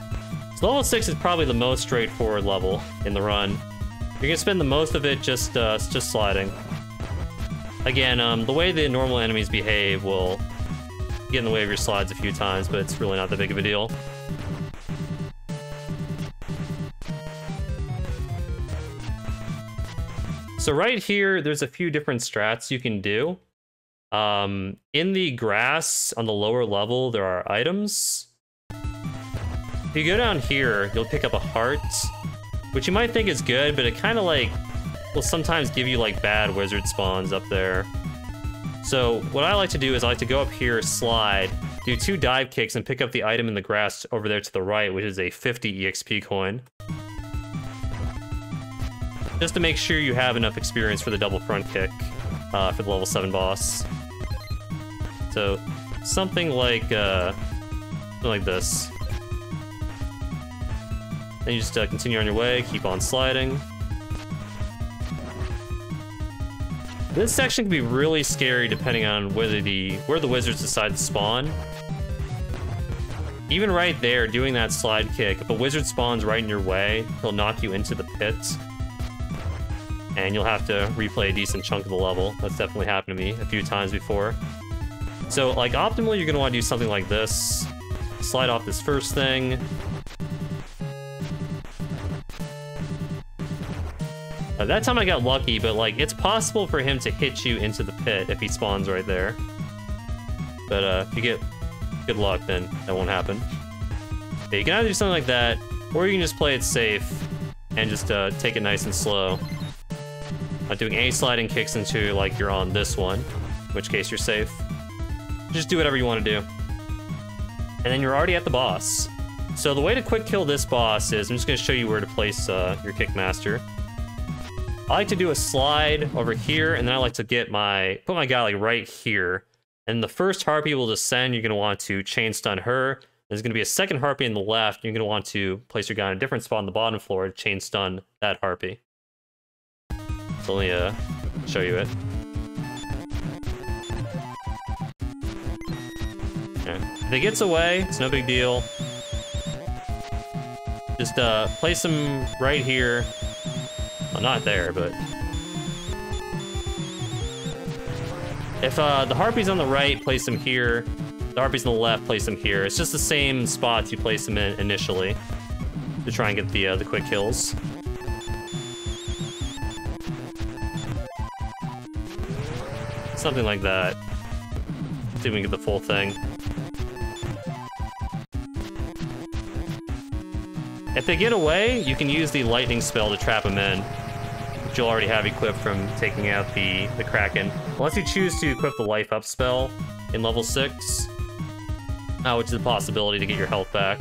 So level 6 is probably the most straightforward level in the run. You're gonna spend the most of it just sliding. Again, the way the normal enemies behave will get in the way of your slides a few times, but it's really not that big of a deal. So right here, there's a few different strats you can do. In the grass on the lower level, there are items. If you go down here, you'll pick up a heart, which you might think is good, but it kind of like will sometimes give you like bad wizard spawns up there. So what I like to do is I like to go up here, slide, do 2 dive kicks, and pick up the item in the grass over there to the right, which is a 50 EXP coin. Just to make sure you have enough experience for the double front kick for the level 7 boss. So something like this. Then you just continue on your way, keep on sliding. This section can be really scary depending on where the wizards decide to spawn. Even right there, doing that slide kick, if a wizard spawns right in your way, he'll knock you into the pit. And you'll have to replay a decent chunk of the level. That's definitely happened to me a few times before. So, like, optimally, you're gonna want to do something like this. Slide off this first thing. That time I got lucky, but, like, it's possible for him to hit you into the pit if he spawns right there. But, if you get good luck, then that won't happen. Yeah, you can either do something like that, or you can just play it safe and just take it nice and slow. Not doing any sliding kicks until, like, you're on this one, in which case you're safe. Just do whatever you want to do. And then you're already at the boss. So the way to quick kill this boss is, I'm just going to show you where to place your Kickmaster. I like to do a slide over here, and then I like to put my guy like right here. And the first harpy will descend, you're going to want to chain stun her. There's going to be a second harpy in the left, you're going to want to place your guy on a different spot on the bottom floor to chain stun that harpy. So let me show you it. Okay. If it gets away, it's no big deal. Just place him right here. Well, not there, but... If the harpy's on the right, place him here. The harpy's on the left, place him here. It's just the same spots you place them in initially to try and get the quick kills. Something like that. See if we can get the full thing. If they get away, you can use the lightning spell to trap them in, which you'll already have equipped from taking out the Kraken. Unless you choose to equip the life up spell in level 6, which is a possibility to get your health back.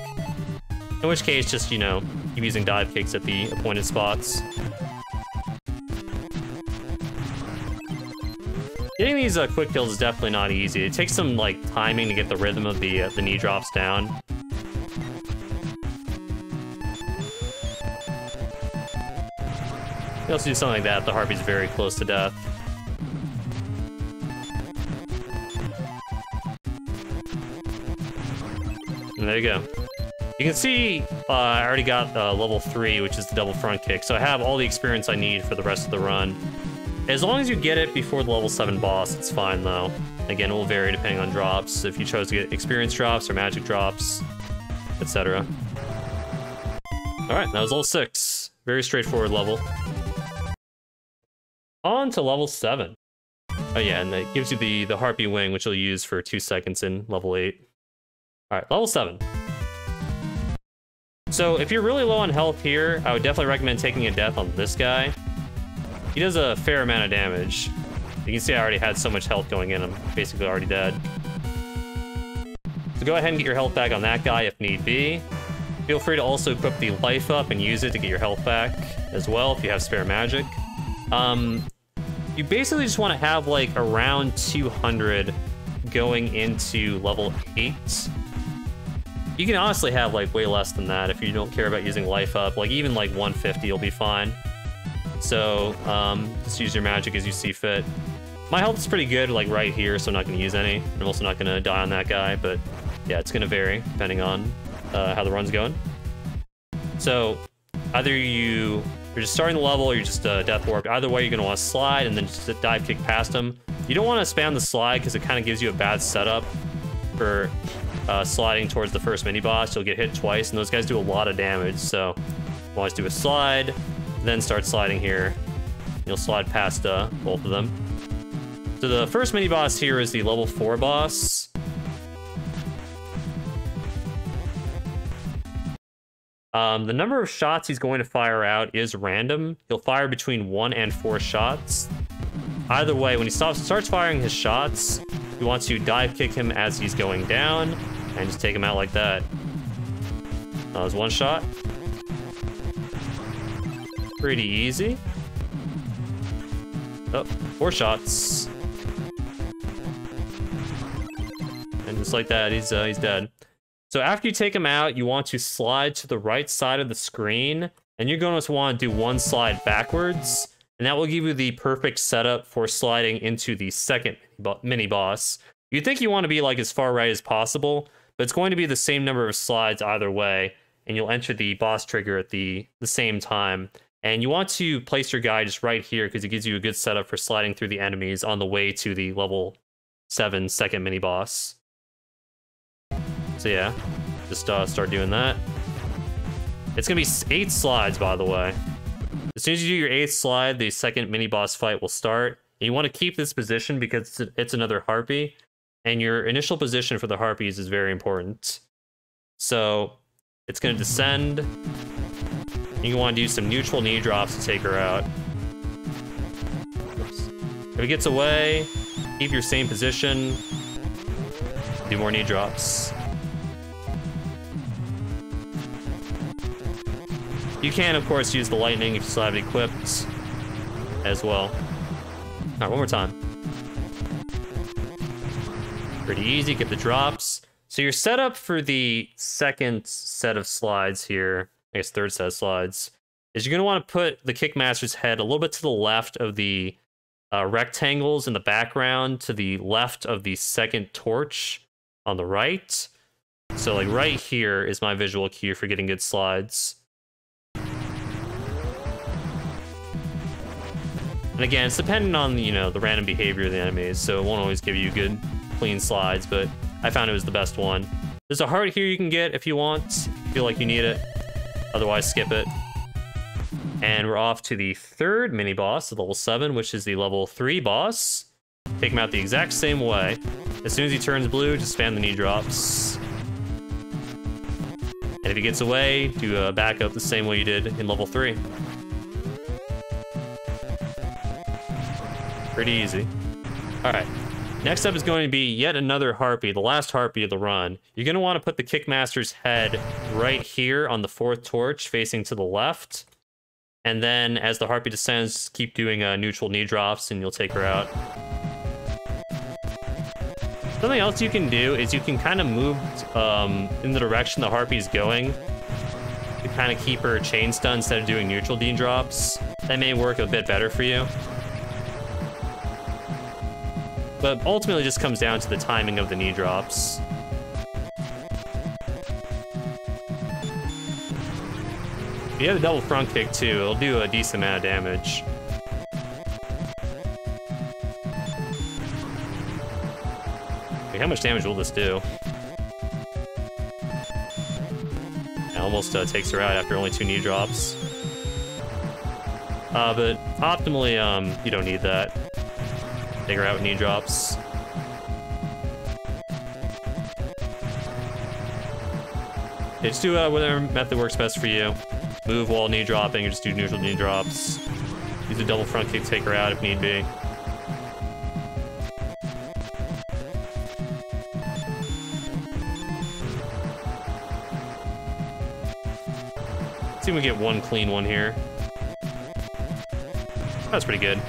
In which case, just, you know, keep using dive kicks at the appointed spots. Getting these quick kills is definitely not easy. It takes some, like, timing to get the rhythm of the knee drops down. You also do something like that if the harpy's very close to death. And there you go. You can see I already got level 3, which is the double front kick, so I have all the experience I need for the rest of the run. As long as you get it before the level 7 boss, it's fine though. Again, it will vary depending on drops, if you chose to get experience drops or magic drops, etc. Alright, that was level 6. Very straightforward level. On to level 7. Oh yeah, and that gives you the Harpy Wing, which you'll use for 2 seconds in level 8. Alright, level 7. So if you're really low on health here, I would definitely recommend taking a death on this guy. He does a fair amount of damage. You can see I already had so much health going in, I'm basically already dead. So go ahead and get your health back on that guy if need be. Feel free to also equip the life up and use it to get your health back as well if you have spare magic. You basically just want to have like around 200 going into level 8. You can honestly have like way less than that if you don't care about using life up. Like even like 150 you'll be fine. So just use your magic as you see fit. My health is pretty good like right here, so I'm not going to use any. I'm also not going to die on that guy, but yeah, it's going to vary depending on how the run's going. So either you're just starting the level or you're just death warped. Either way, you're going to want to slide and then just dive kick past him. You don't want to spam the slide because it kind of gives you a bad setup for sliding towards the first mini-boss. You'll get hit twice, and those guys do a lot of damage, so always do a slide, then start sliding here. You'll slide past both of them. So the first mini-boss here is the level 4 boss. The number of shots he's going to fire out is random. He'll fire between 1 and 4 shots. Either way, when he starts firing his shots, you want to dive kick him as he's going down, and just take him out like that. That was 1 shot. Pretty easy. Oh, 4 shots. And just like that, he's dead. So after you take him out, you want to slide to the right side of the screen, and you're going to want to do 1 slide backwards. and that will give you the perfect setup for sliding into the second mini boss. You'd think you want to be like as far right as possible, but it's going to be the same number of slides either way, and you'll enter the boss trigger at the same time. And you want to place your guy just right here because it gives you a good setup for sliding through the enemies on the way to the level 7 second mini boss. So yeah, just start doing that. It's gonna be 8 slides, by the way. As soon as you do your 8th slide, the second mini boss fight will start. And you want to keep this position because it's another harpy, and your initial position for the harpies is very important. So it's gonna descend. You want to do some neutral knee drops to take her out. Oops. If it gets away, keep your same position. Do more knee drops. You can, of course, use the lightning if you still have it equipped as well. All right, one more time. Pretty easy, get the drops. So your setup for the second set of slides here, I guess third set of slides, is you're going to want to put the Kickmaster's head a little bit to the left of the rectangles in the background, to the left of the second torch on the right. So like right here is my visual cue for getting good slides. And again, it's dependent on, you know, the random behavior of the enemies, so it won't always give you good, clean slides, but I found it was the best one. There's a heart here you can get if you want, feel like you need it. Otherwise, skip it. And we're off to the third mini boss, level 7, which is the level 3 boss. Take him out the exact same way. As soon as he turns blue, just spam the knee drops. And if he gets away, do a backup the same way you did in level 3. Pretty easy. Alright. Next up is going to be yet another harpy, the last harpy of the run. You're going to want to put the Kickmaster's head right here on the 4th torch, facing to the left. And then, as the harpy descends, keep doing neutral knee drops, and you'll take her out. Something else you can do is you can kind of move in the direction the harpy's going to kind of keep her chain stun instead of doing neutral knee drops. That may work a bit better for you. But ultimately, it just comes down to the timing of the knee drops. If you have a double front kick too, it'll do a decent amount of damage. Wait, how much damage will this do? It almost takes her out after only 2 knee drops. But optimally, you don't need that. Take her out with knee drops. Okay, just do whatever method works best for you. Move while knee dropping, or just do neutral knee drops. Use a double front kick to take her out if need be. Let's see if we get one clean one here. That's pretty good.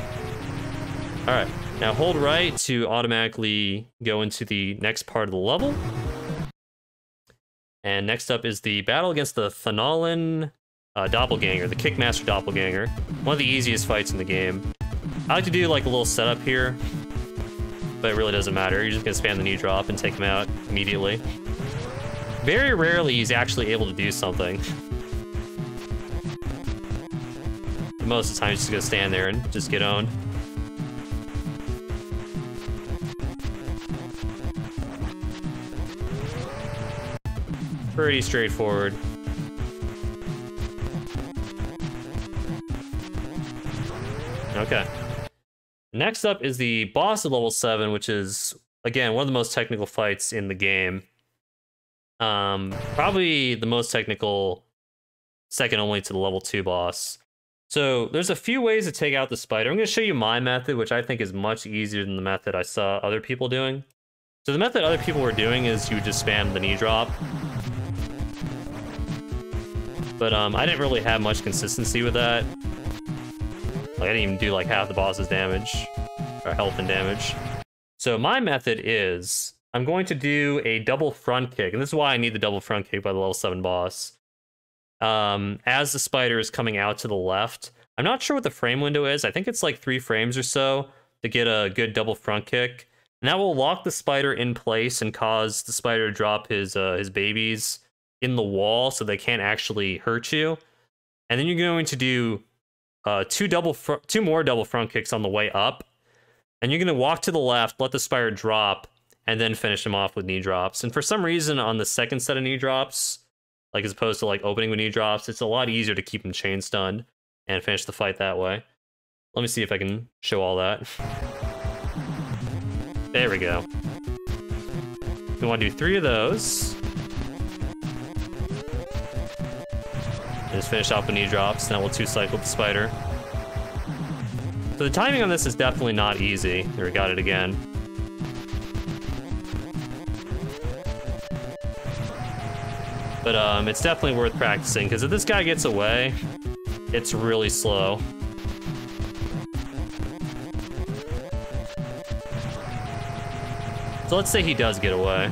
All right. Now hold right to automatically go into the next part of the level. And next up is the battle against the Thanalan Doppelganger, the Kickmaster Doppelganger. One of the easiest fights in the game. I like to do like a little setup here, but it really doesn't matter. You're just gonna spam the knee drop and take him out immediately. Very rarely he's actually able to do something. Most of the time he's just gonna stand there and just get owned. Pretty straightforward. Okay. Next up is the boss of level 7, which is, again, one of the most technical fights in the game. Probably the most technical, second only to the level 2 boss. So there's a few ways to take out the spider. I'm going to show you my method, which I think is much easier than the method I saw other people doing. So the method other people were doing is you would just spam the knee drop. But I didn't really have much consistency with that. Like I didn't even do like half the boss's damage, or health and damage. So my method is, I'm going to do a double front kick, and this is why I need the double front kick by the level 7 boss. As the spider is coming out to the left, I'm not sure what the frame window is. I think it's like 3 frames or so to get a good double front kick. And that will lock the spider in place and cause the spider to drop his babies in the wall so they can't actually hurt you. And then you're going to do 2 more double front kicks on the way up. And you're going to walk to the left, let the spider drop, and then finish him off with knee drops. And for some reason, on the second set of knee drops, like as opposed to like opening with knee drops, it's a lot easier to keep him chain stunned and finish the fight that way. Let me see if I can show all that. There we go. We want to do 3 of those. And just finish off with knee drops, and then we'll 2-cycle the spider. So the timing on this is definitely not easy. There, we got it again. But it's definitely worth practicing, because if this guy gets away, it's really slow. So let's say he does get away.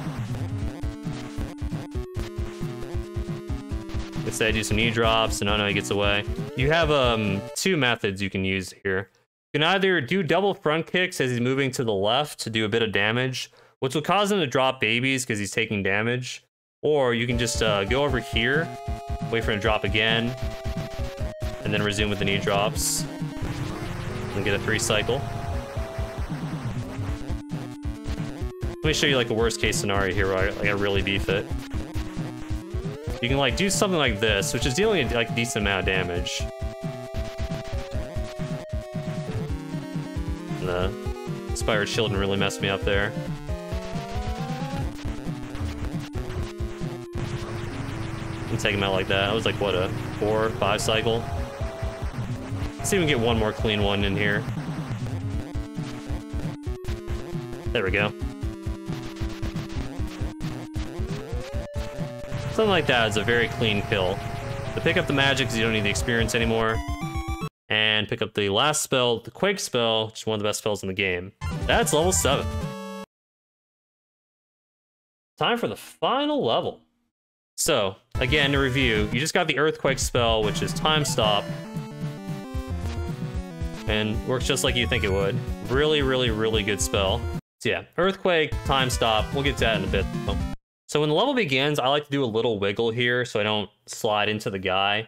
Let's say I do some knee drops, and oh no, he gets away. You have 2 methods you can use here. You can either do double front kicks as he's moving to the left to do a bit of damage, which will cause him to drop babies because he's taking damage. Or you can just go over here, wait for him to drop again, and then resume with the knee drops. And get a 3-cycle. Let me show you like a worst case scenario here where I really beef it. You can like do something like this, which is dealing like a decent amount of damage. And the Inspired Children really messed me up there. And take him out like that. That was like what, a 4 or 5 cycle? Let's see if we can get one more clean one in here. There we go. Something like that is a very clean kill. To pick up the magic because you don't need the experience anymore. And pick up the last spell, the Quake spell, which is one of the best spells in the game. That's level 7. Time for the final level. So, again, to review, you just got the Earthquake spell, which is time stop. And works just like you think it would. Really, really, really good spell. So yeah, Earthquake, time stop, we'll get to that in a bit though. So when the level begins, I like to do a little wiggle here so I don't slide into the guy.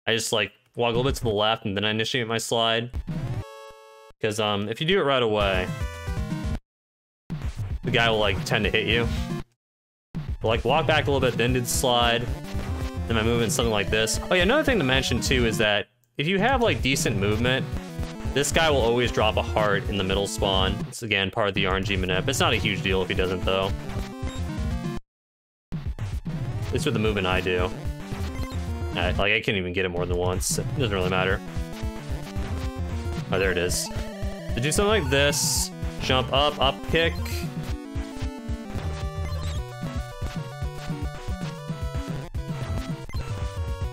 I just like walk a little bit to the left and then I initiate my slide. Because if you do it right away, the guy will like tend to hit you. But, like walk back a little bit, then do the slide. Then my movement's something like this. Oh yeah, another thing to mention too is that if you have like decent movement, this guy will always drop a heart in the middle spawn. It's again part of the RNG manip. It's not a huge deal if he doesn't though. At least with the movement I do. Like I can't even get it more than once. It doesn't really matter. Oh, there it is. To do something like this, jump up, up kick.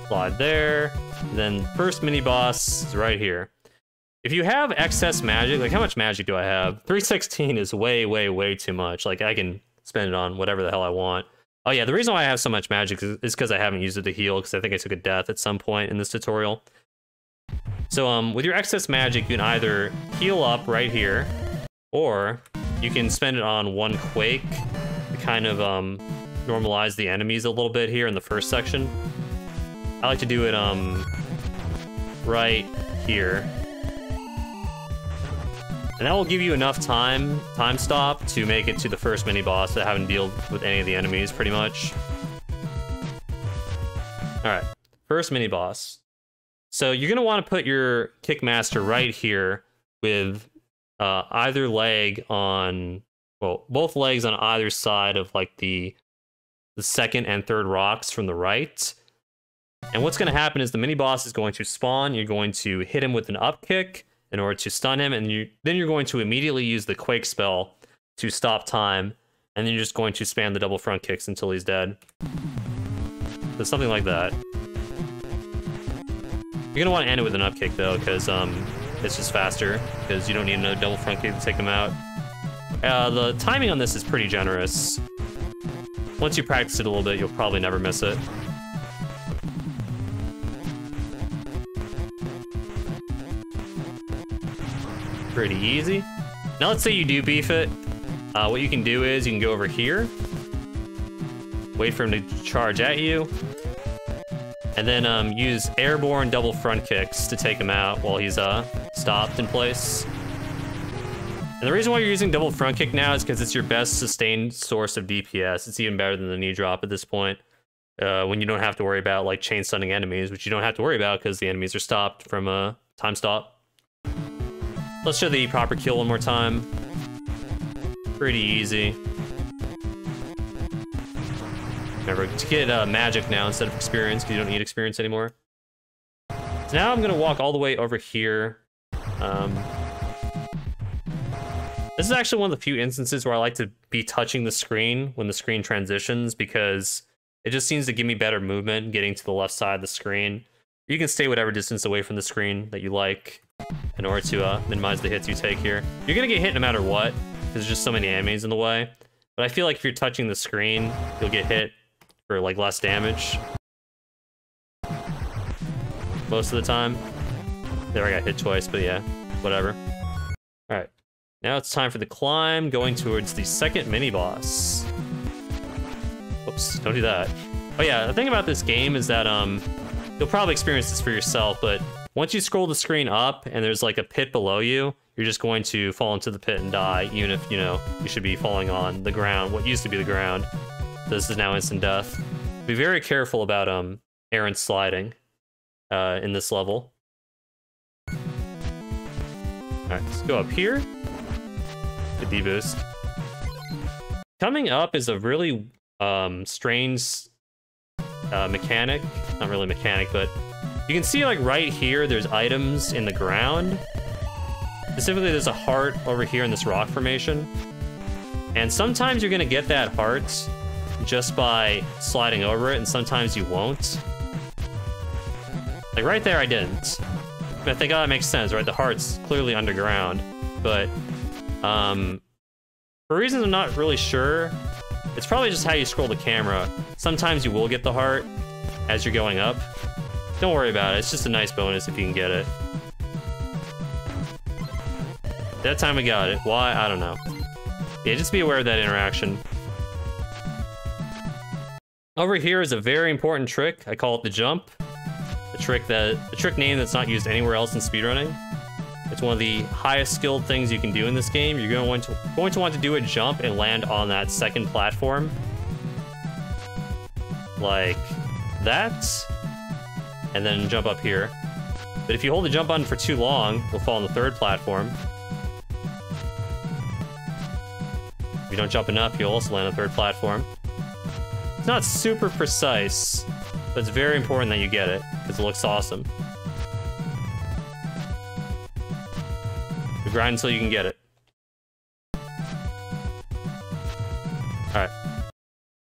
Slide there. Then first mini boss is right here. If you have excess magic, like how much magic do I have? 316 is way, way, way too much. Like I can spend it on whatever the hell I want. Oh yeah, the reason why I have so much magic is because I haven't used it to heal, because I think I took a death at some point in this tutorial. So with your excess magic, you can either heal up right here, or you can spend it on one Quake to kind of normalize the enemies a little bit here in the first section. I like to do it right here. And that will give you enough time stop, to make it to the first mini-boss without having to deal with any of the enemies, pretty much. Alright, first mini-boss. So you're going to want to put your Kickmaster right here with either leg on... Well, both legs on either side of like the second and third rocks from the right. And what's going to happen is the mini-boss is going to spawn, you're going to hit him with an up kick in order to stun him, and then you're going to immediately use the Quake spell to stop time, and then you're just going to spam the double front kicks until he's dead. So something like that. You're going to want to end it with an up kick though, because it's just faster, because you don't need another double front kick to take him out. The timing on this is pretty generous. Once you practice it a little bit, you'll probably never miss it. Pretty easy. Now let's say you do beef it. What you can do is you can go over here, wait for him to charge at you, and then use airborne double front kicks to take him out while he's stopped in place. And the reason why you're using double front kick now is because it's your best sustained source of DPS. It's even better than the knee drop at this point, when you don't have to worry about like chain stunning enemies, which you don't have to worry about because the enemies are stopped from a time stop. Let's show the proper kill one more time. Pretty easy. Remember to get magic now instead of experience, because you don't need experience anymore. So now I'm gonna walk all the way over here. This is actually one of the few instances where I like to be touching the screen when the screen transitions, because it just seems to give me better movement getting to the left side of the screen. You can stay whatever distance away from the screen that you like in order to minimize the hits you take here. You're gonna get hit no matter what, because there's just so many enemies in the way. But I feel like if you're touching the screen, you'll get hit for like less damage most of the time. There, I got hit twice, but yeah, whatever. All right. Now it's time for the climb, going towards the second mini-boss. Whoops, don't do that. Oh yeah, the thing about this game is that you'll probably experience this for yourself, but once you scroll the screen up and there's like a pit below you, you're just going to fall into the pit and die, even if, you know, you should be falling on the ground, what used to be the ground. This is now instant death. Be very careful about errant sliding in this level. Alright, let's go up here. The D-boost. Coming up is a really strange mechanic. Not really mechanic, but you can see like right here there's items in the ground. Specifically, there's a heart over here in this rock formation. And sometimes you're gonna get that heart just by sliding over it, and sometimes you won't. Like right there, I didn't. I think, oh, that makes sense, right? The heart's clearly underground, but for reasons I'm not really sure, it's probably just how you scroll the camera. Sometimes you will get the heart as you're going up. Don't worry about it, it's just a nice bonus if you can get it. That time we got it. Why? I don't know. Yeah, just be aware of that interaction. Over here is a very important trick. I call it the jump. The trick name that's not used anywhere else in speedrunning. It's one of the highest skilled things you can do in this game. You're going to want to do a jump and land on that second platform. Like that. And then jump up here. But if you hold the jump button for too long, you'll fall on the third platform. If you don't jump enough, you'll also land on the third platform. It's not super precise, but it's very important that you get it, because it looks awesome. You grind until you can get it. Alright.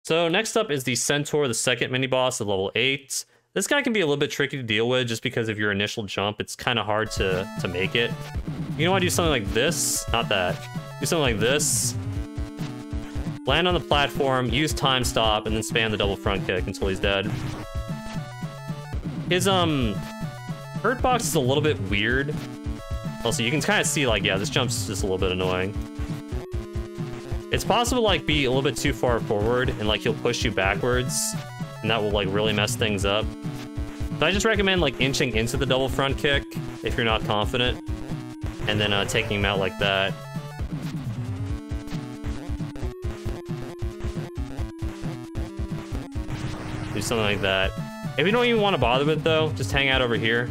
So next up is the Centaur, the second mini-boss of level 8. This guy can be a little bit tricky to deal with just because of your initial jump. It's kind of hard to make it. You want to do something like this, not that. Do something like this. Land on the platform, use time stop, and then spam the double front kick until he's dead. His hurt box is a little bit weird. Also, you can kind of see, like, yeah, this jump's just a little bit annoying. It's possible to, like, be a little bit too far forward, and, like, he'll push you backwards, and that will, like, really mess things up. So I just recommend, like, inching into the double front kick if you're not confident, and then taking him out like that. Do something like that. If you don't even want to bother with it, though, just hang out over here.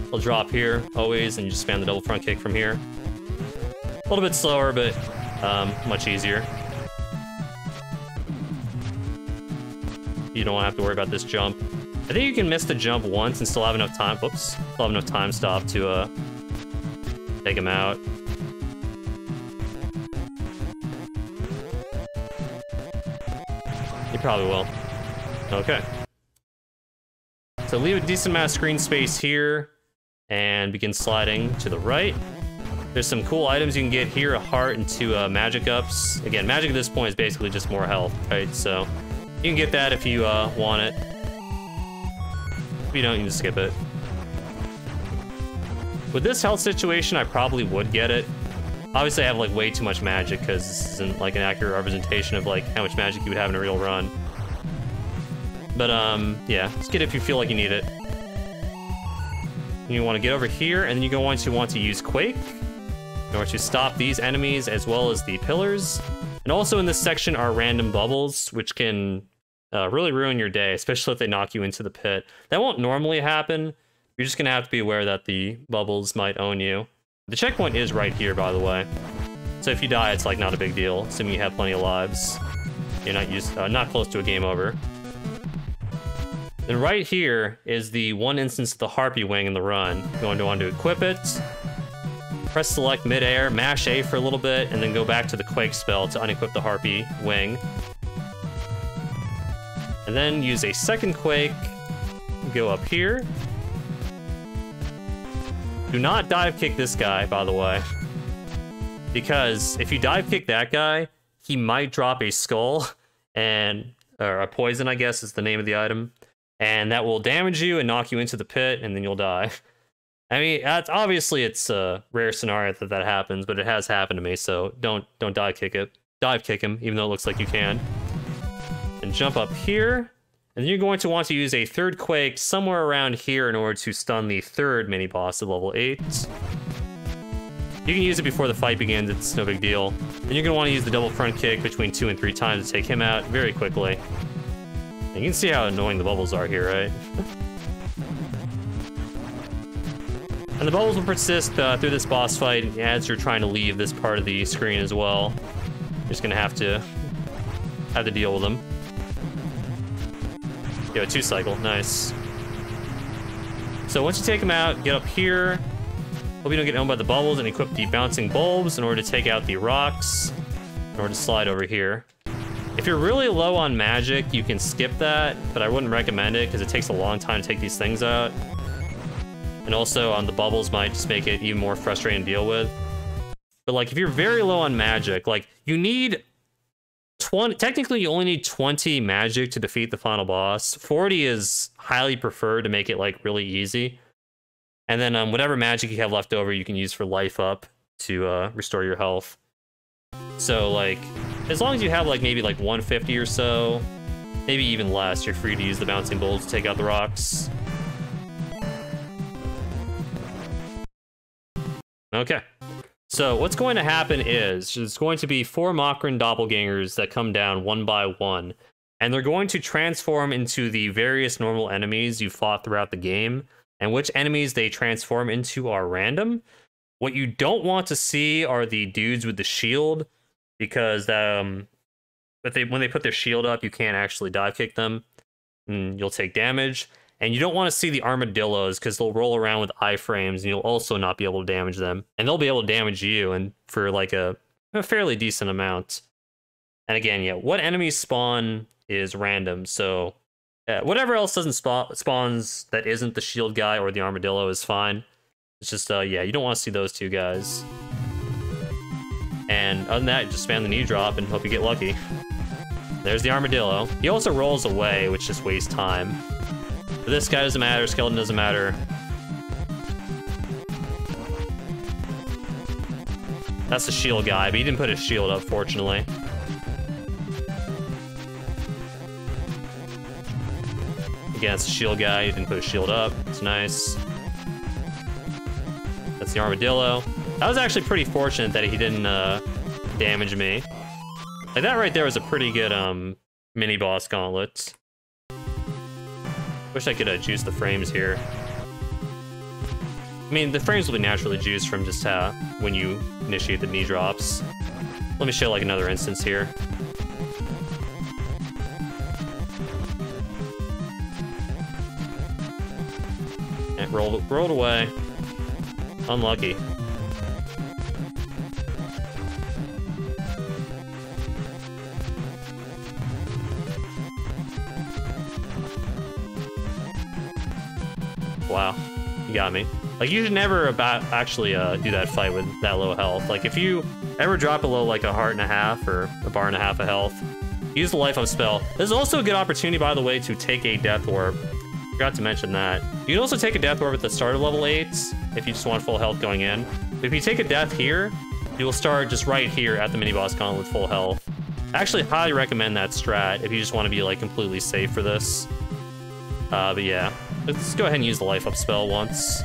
He'll drop here, always, and you just spam the double front kick from here. A little bit slower, but much easier. You don't have to worry about this jump. I think you can miss the jump once and still have enough time. Whoops. Still have enough time stop to take him out. You probably will. Okay. So leave a decent amount of screen space here and begin sliding to the right. There's some cool items you can get here, a heart and 2 magic ups. Again, magic at this point is basically just more health, right? So you can get that if you want it. If you don't, you can skip it. With this health situation, I probably would get it. Obviously, I have like way too much magic because this isn't like an accurate representation of like how much magic you would have in a real run. But yeah, just get it if you feel like you need it. You want to get over here, and then you're going to want to use Quake in order to stop these enemies as well as the pillars. And also in this section are random bubbles, which can really ruin your day, especially if they knock you into the pit. That won't normally happen. You're just gonna have to be aware that the bubbles might own you. The checkpoint is right here, by the way. So if you die, it's like not a big deal, assuming you have plenty of lives. You're not close to a game over. Then right here is the one instance of the Harpy Wing in the run. You're going to want to equip it. Press select midair, mash A for a little bit, and then go back to the Quake spell to unequip the Harpy Wing. And then use a second Quake, go up here. Do not dive kick this guy, by the way. Because if you dive kick that guy, he might drop a skull, or a poison, I guess is the name of the item. And that will damage you and knock you into the pit, and then you'll die. I mean, obviously it's a rare scenario that happens, but it has happened to me, so don't dive kick it. Dive kick him, even though it looks like you can. And jump up here, and then you're going to want to use a third Quake somewhere around here in order to stun the third mini-boss at level 8. You can use it before the fight begins, it's no big deal. And you're going to want to use the double front kick between 2 and 3 times to take him out very quickly. And you can see how annoying the bubbles are here, right? And the bubbles will persist through this boss fight as you're trying to leave this part of the screen as well. You're just gonna have to deal with them. Yo, 2 cycle, nice. So once you take them out, get up here. Hope you don't get owned by the bubbles, and equip the bouncing bulbs in order to take out the rocks, in order to slide over here. If you're really low on magic, you can skip that, but I wouldn't recommend it because it takes a long time to take these things out. And also, the bubbles might just make it even more frustrating to deal with. But like, if you're very low on magic, like, you need 20, technically you only need 20 magic to defeat the final boss. 40 is highly preferred to make it like really easy. And then whatever magic you have left over, you can use for life up to restore your health. So like, as long as you have like maybe like 150 or so, maybe even less, you're free to use the bouncing bulbs to take out the rocks. Okay, so what's going to happen is there's going to be 4 Makran doppelgangers that come down one by one, and they're going to transform into the various normal enemies you fought throughout the game, and which enemies they transform into are random. What you don't want to see are the dudes with the shield, because when they put their shield up, you can't actually dive kick them, and you'll take damage. And you don't want to see the armadillos because they'll roll around with iframes and you'll also not be able to damage them. And they'll be able to damage you, and for like a fairly decent amount. And again, yeah, what enemies spawn is random. So whatever else doesn't spawns that isn't the shield guy or the armadillo is fine. It's just, yeah, you don't want to see those 2 guys. And other than that, just spam the knee drop and hope you get lucky. There's the armadillo. He also rolls away, which just wastes time. But this guy doesn't matter, skeleton doesn't matter. That's the shield guy, but he didn't put his shield up, fortunately. Again, it's the shield guy, he didn't put his shield up. It's nice. That's the armadillo. That was actually pretty fortunate that he didn't damage me. Like, that right there was a pretty good mini-boss gauntlet. Wish I could juice the frames here. I mean, the frames will be naturally juiced from just when you initiate the knee drops. Let me show like another instance here. And rolled away. Unlucky. Wow, you got me. Like, you should never actually do that fight with that low health. Like, if you ever drop below like a heart and a half or a bar and a half of health, use the life up spell. This is also a good opportunity, by the way, to take a death orb. Forgot to mention that. You can also take a death orb at the start of level 8 if you just want full health going in. But if you take a death here, you will start just right here at the mini-boss gauntlet with full health. I actually highly recommend that strat if you just want to be like completely safe for this. But yeah, let's go ahead and use the life up spell once.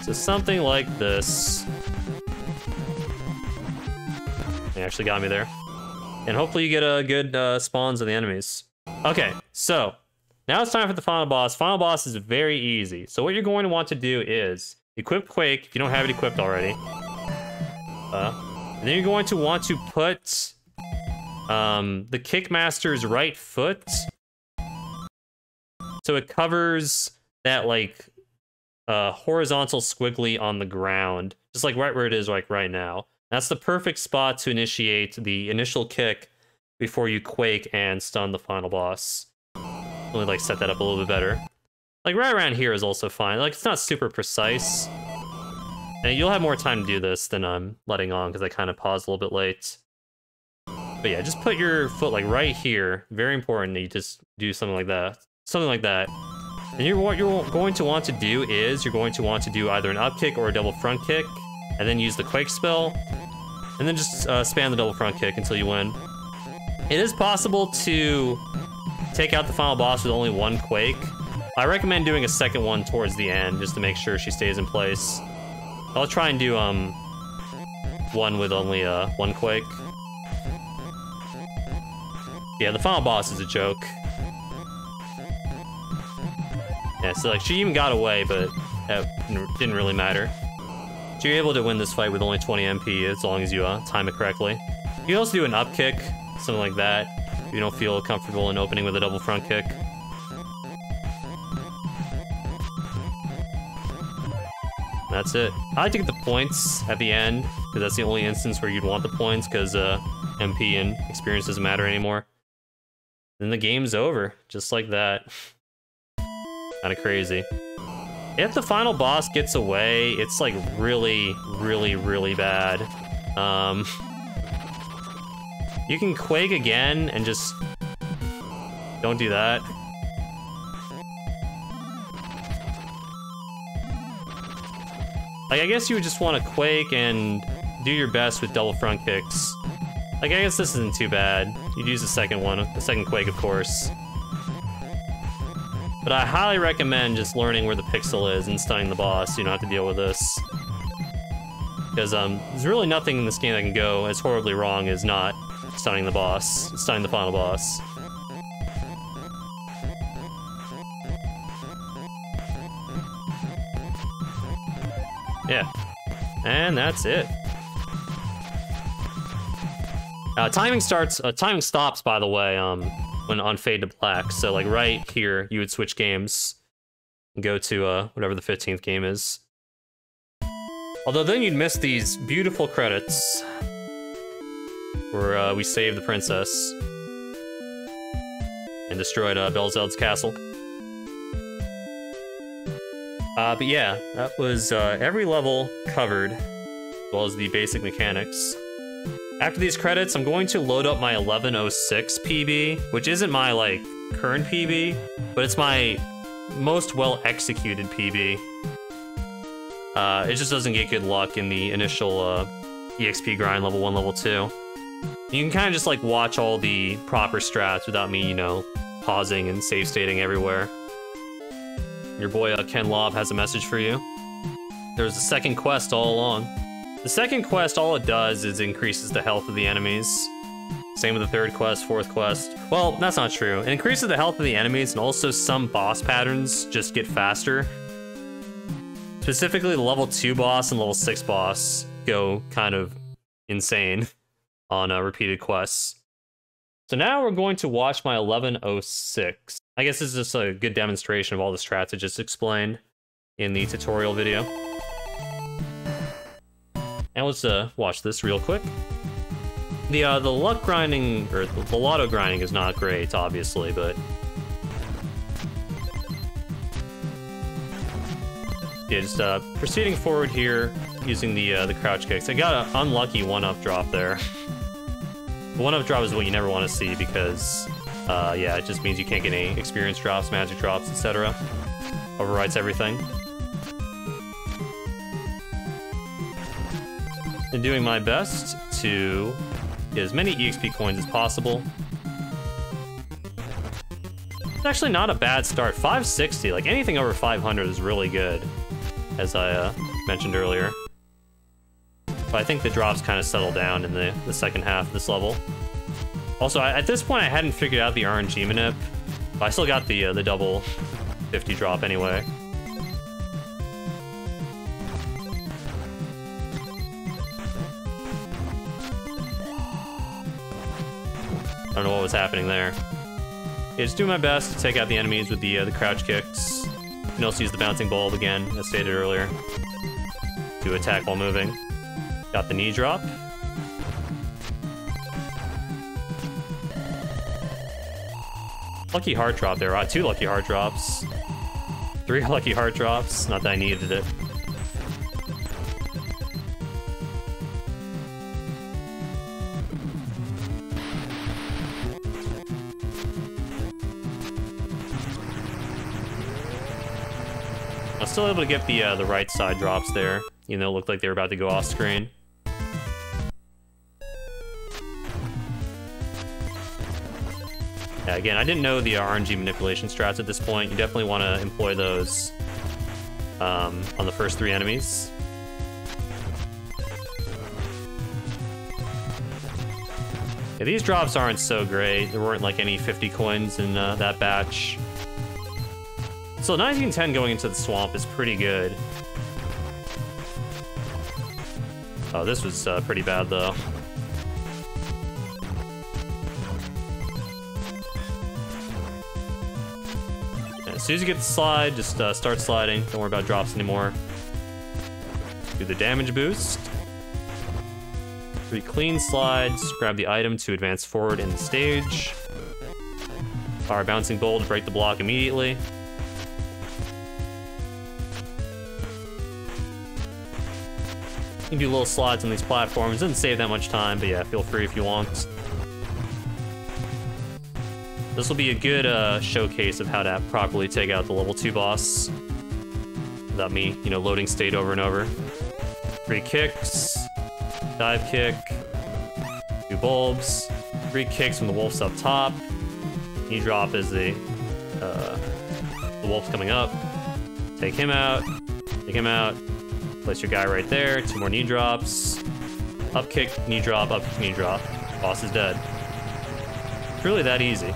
So something like this. He actually got me there. And hopefully you get a good spawns of the enemies. Okay, so now it's time for the final boss. Final boss is very easy. So what you're going to want to do is equip Quake if you don't have it equipped already. And then you're going to want to put the Kickmaster's right foot so it covers that like horizontal squiggly on the ground, just like right where it is like right now. That's the perfect spot to initiate the initial kick before you Quake and stun the final boss. Only like set that up a little bit better. Like right around here is also fine. Like it's not super precise. And you'll have more time to do this than I'm letting on because I kind of paused a little bit late. But yeah, just put your foot like right here. Very important that you just do something like that. Something like that. And what you're going to want to do is you're going to want to do either an up kick or a double front kick, and then use the Quake spell, and then just spam the double front kick until you win. It is possible to take out the final boss with only one Quake. I recommend doing a second one towards the end just to make sure she stays in place. I'll try and do one with only one Quake. Yeah, the final boss is a joke. Yeah, so like she even got away, but that didn't really matter. So you're able to win this fight with only 20 MP as long as you time it correctly. You can also do an up kick, something like that, if you don't feel comfortable in opening with a double front kick. That's it. I like to get the points at the end, because that's the only instance where you'd want the points, because MP and experience doesn't matter anymore. Then the game's over, just like that. Kind of crazy. If the final boss gets away, it's like really, really, really bad. You can Quake again and just don't do that. Like, I guess you would just want to Quake and do your best with double front kicks. Like, I guess this isn't too bad. You'd use the second one, the second Quake, of course. But I highly recommend just learning where the pixel is and stunning the boss so you don't have to deal with this. Because there's really nothing in this game that can go as horribly wrong as not stunning the boss, stunning the final boss. Yeah, and that's it. Timing stops, by the way, when on fade to black. So like right here, you would switch games and go to whatever the 15th game is. Although then you'd miss these beautiful credits where we saved the princess and destroyed Belzeld's castle. But yeah, that was every level covered, as well as the basic mechanics. After these credits, I'm going to load up my 1106 PB, which isn't my, like, current PB, but it's my most well-executed PB. It just doesn't get good luck in the initial EXP grind, level 1, level 2. You can kind of just, like, watch all the proper strats without me, you know, pausing and save stating everywhere. Your boy Ken Lob has a message for you. There's a second quest all along. The second quest, all it does is increases the health of the enemies. Same with the third quest, fourth quest. Well, that's not true. It increases the health of the enemies, and also some boss patterns just get faster. Specifically, the level 2 boss and level 6 boss go kind of insane on repeated quests. So now we're going to watch my 1106. I guess this is just a good demonstration of all the strats I just explained in the tutorial video. And let's watch this real quick. The luck grinding, or the lotto grinding is not great, obviously, but... Yeah, just proceeding forward here, using the crouch kicks. I got an unlucky one-up drop there. The one-up drop is what you never want to see because, yeah, it just means you can't get any experience drops, magic drops, etc. Overwrites everything. And doing my best to get as many EXP coins as possible. It's actually not a bad start. 560, like anything over 500 is really good, as I mentioned earlier. But I think the drops kind of settle down in the second half of this level. Also, at this point, I hadn't figured out the RNG manip, but I still got the double 50 drop anyway. I don't know what was happening there. Yeah, just do my best to take out the enemies with the crouch kicks. You can also use the bouncing bulb again, as stated earlier, to attack while moving. Got the knee drop. Lucky heart drop there. 2 lucky heart drops. 3 lucky heart drops. Not that I needed it. I was still able to get the right side drops there, even though it looked like they were about to go off screen. Yeah, again, I didn't know the RNG manipulation strats at this point. You definitely want to employ those on the first 3 enemies. Yeah, these drops aren't so great. There weren't like any 50 coins in that batch. So 1910 going into the swamp is pretty good. Oh, this was pretty bad though. And as soon as you get the slide, just start sliding. Don't worry about drops anymore. Do the damage boost. 3 clean slides. Grab the item to advance forward in the stage. Fire bouncing bolt to break the block immediately. You can do little slides on these platforms. Doesn't save that much time, but yeah, feel free if you want. This will be a good showcase of how to properly take out the level 2 boss without me, you know, loading state over and over. 3 kicks, dive kick, 2 bulbs, 3 kicks from the wolves up top. Knee drop as the wolf's coming up. Take him out. Take him out. Place your guy right there. 2 more knee drops. Up kick, knee drop, up kick, knee drop. Boss is dead. It's really that easy.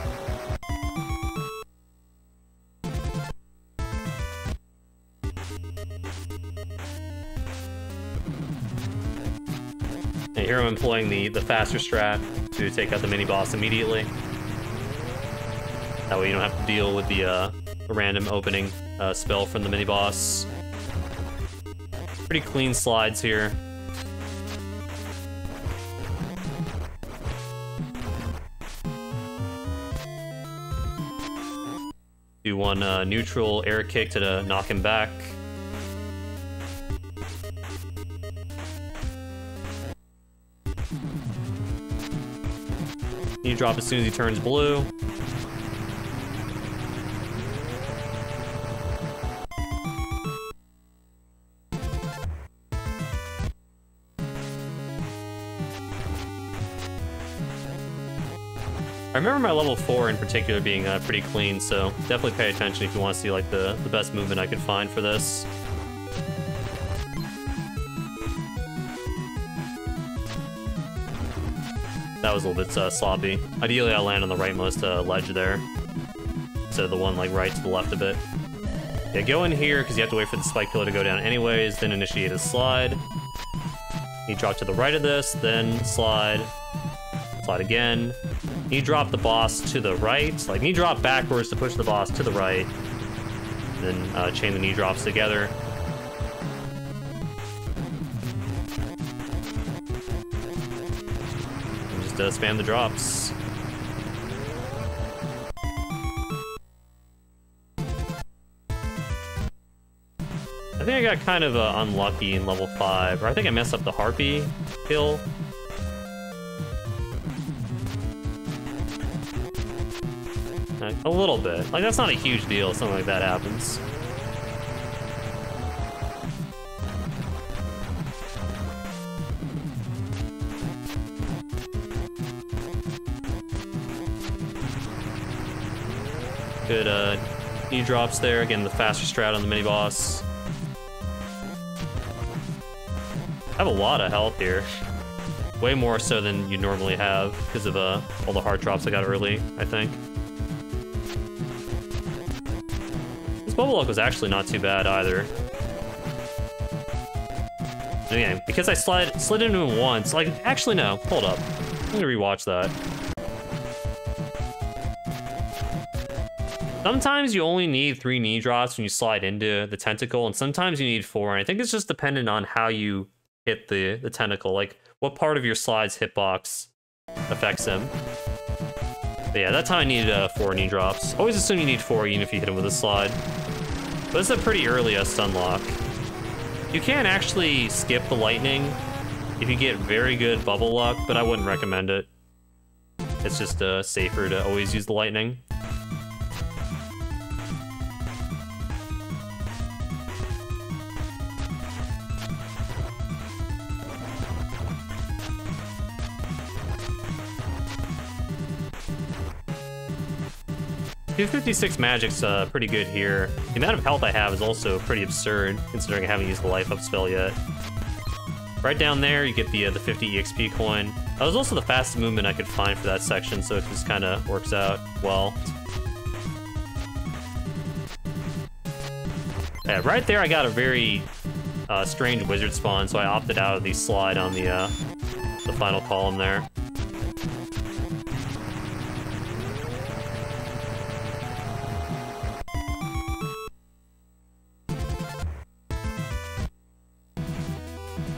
And here I'm employing the faster strat to take out the mini boss immediately. That way you don't have to deal with the random opening spell from the mini boss. Pretty clean slides here. Do 1 neutral air kick to knock him back. You drop as soon as he turns blue. I remember my level 4 in particular being pretty clean, so definitely pay attention if you want to see like the best movement I could find for this. That was a little bit sloppy. Ideally, I land on the rightmost ledge there, instead of the one like right to the left a bit. Yeah, go in here because you have to wait for the spike pillar to go down anyways, then initiate a slide. You drop to the right of this, then slide. Slide again. Knee drop the boss to the right. Like, knee drop backwards to push the boss to the right. Then chain the knee drops together. And just just spam the drops. I think I got kind of unlucky in level 5, or I think I messed up the Harpy kill. A little bit. Like, that's not a huge deal if something like that happens. Good knee drops there. Again, the faster strat on the mini-boss. I have a lot of health here. Way more so than you normally have because of all the hard drops I got early, I think. This bubble luck was actually not too bad either. And again, because I slid into him once, like, actually no, hold up. I'm gonna rewatch that. Sometimes you only need 3 knee drops when you slide into the tentacle, and sometimes you need 4, and I think it's just dependent on how you hit the tentacle, like what part of your slide's hitbox affects him. But yeah, that time I needed 4 knee drops. Always assume you need 4 even if you hit him with a slide. But it's a pretty early stun lock. You can actually skip the lightning if you get very good bubble luck, but I wouldn't recommend it. It's just safer to always use the lightning. $256 magic's pretty good here. The amount of health I have is also pretty absurd, considering I haven't used the life up spell yet. Right down there, you get the 50 EXP coin. That was also the fastest movement I could find for that section, so it just kind of works out well. Yeah, right there I got a very strange wizard spawn, so I opted out of the slide on the final column there.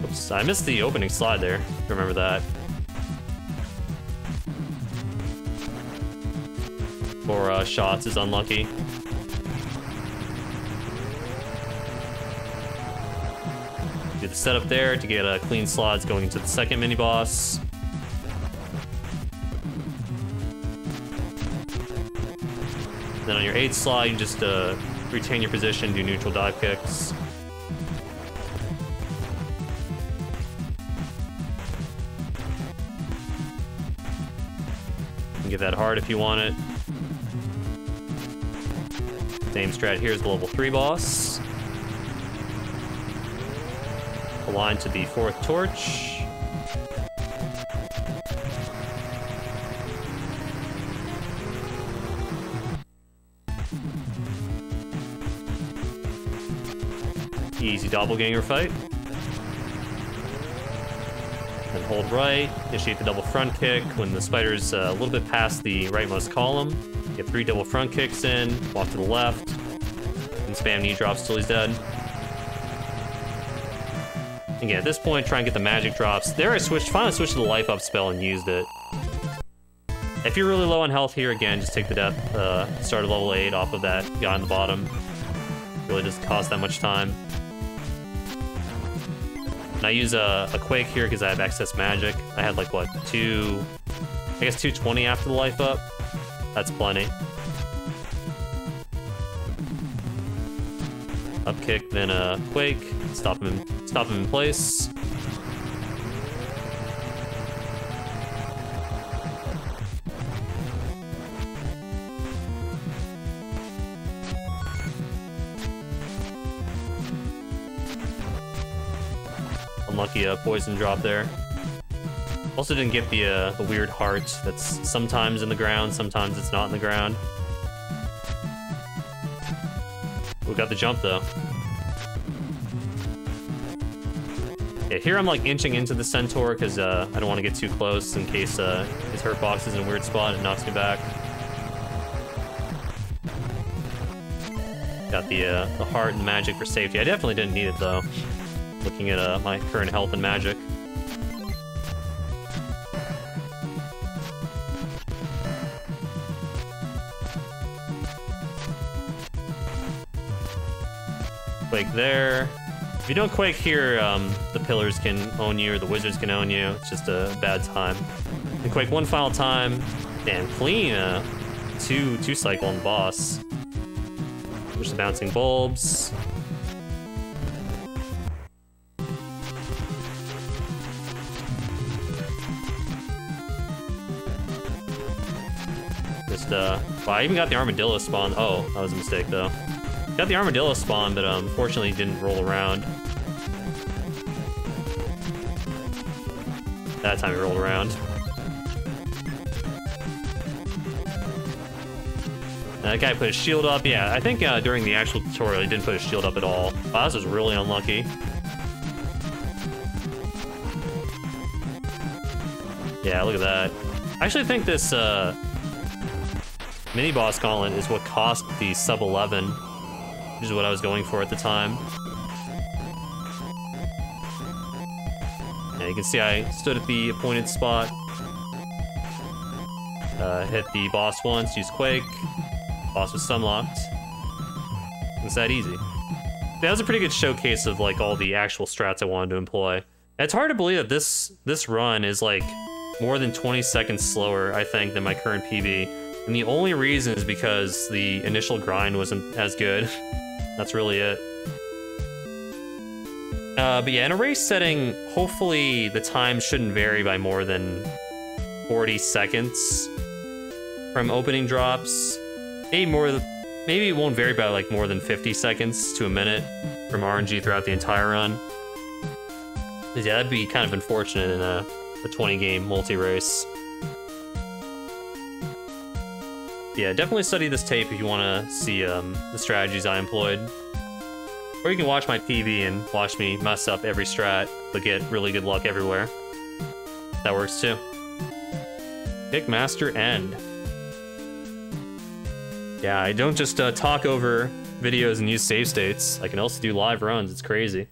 Oops, I missed the opening slide there. Remember that. 4 shots is unlucky. Do the setup there to get clean slides going into the second mini boss. Then on your 8th slide, you just retain your position, do neutral dive kicks. You can get that hard if you want it. Same strat here is the level 3 boss. Align to the 4th torch. Easy doppelganger fight. Then hold right, initiate the double front kick. When the spider's a little bit past the rightmost column, get 3 double front kicks in, walk to the left, and spam knee drops till he's dead. Again, at this point, try and get the magic drops. There I finally switched to the life up spell and used it. If you're really low on health here, again, just take the death, start at level 8 off of that guy on the bottom. Really doesn't cost that much time. And I use a Quake here because I have excess magic. I had like, what, I guess 220 after the life up. That's plenty. Up kick, then a Quake. Stop him in place. Unlucky poison drop there. Also didn't get the weird heart that's sometimes in the ground, sometimes it's not in the ground. We got the jump though. Yeah, here I'm like inching into the centaur because I don't want to get too close in case his hurt box is in a weird spot and knocks me back. Got the heart and the magic for safety. I definitely didn't need it though. Looking at my current health and magic. quake there. If you don't quake here, the pillars can own you or the wizards can own you. It's just a bad time. You quake one final time. Damn, clean two cycle on the boss. Push the bouncing bulbs. Just well, I even got the armadillo spawn. Oh, that was a mistake though. Got the armadillo spawn, but unfortunately didn't roll around. That time he rolled around. That guy put his shield up. Yeah, I think during the actual tutorial he didn't put his shield up at all. Wow, this was really unlucky. Yeah, look at that. I actually think this mini boss gauntlet is what cost the sub 11, which is what I was going for at the time. Yeah, you can see I stood at the appointed spot. Hit the boss once, used Quake. Boss was stunlocked. It's that easy. That was a pretty good showcase of like all the actual strats I wanted to employ. It's hard to believe that this run is like more than 20 seconds slower, I think, than my current PB. And the only reason is because the initial grind wasn't as good. That's really it. But yeah, in a race setting, hopefully the time shouldn't vary by more than 40 seconds from opening drops. Maybe it won't vary by like more than 50 seconds to a minute from RNG throughout the entire run. Yeah, that'd be kind of unfortunate in a 20-game multi-race. Yeah, definitely study this tape if you want to see the strategies I employed. Or you can watch my PV and watch me mess up every strat, but get really good luck everywhere. That works too. Kickmaster End. Yeah, I don't just talk over videos and use save states. I can also do live runs. It's crazy.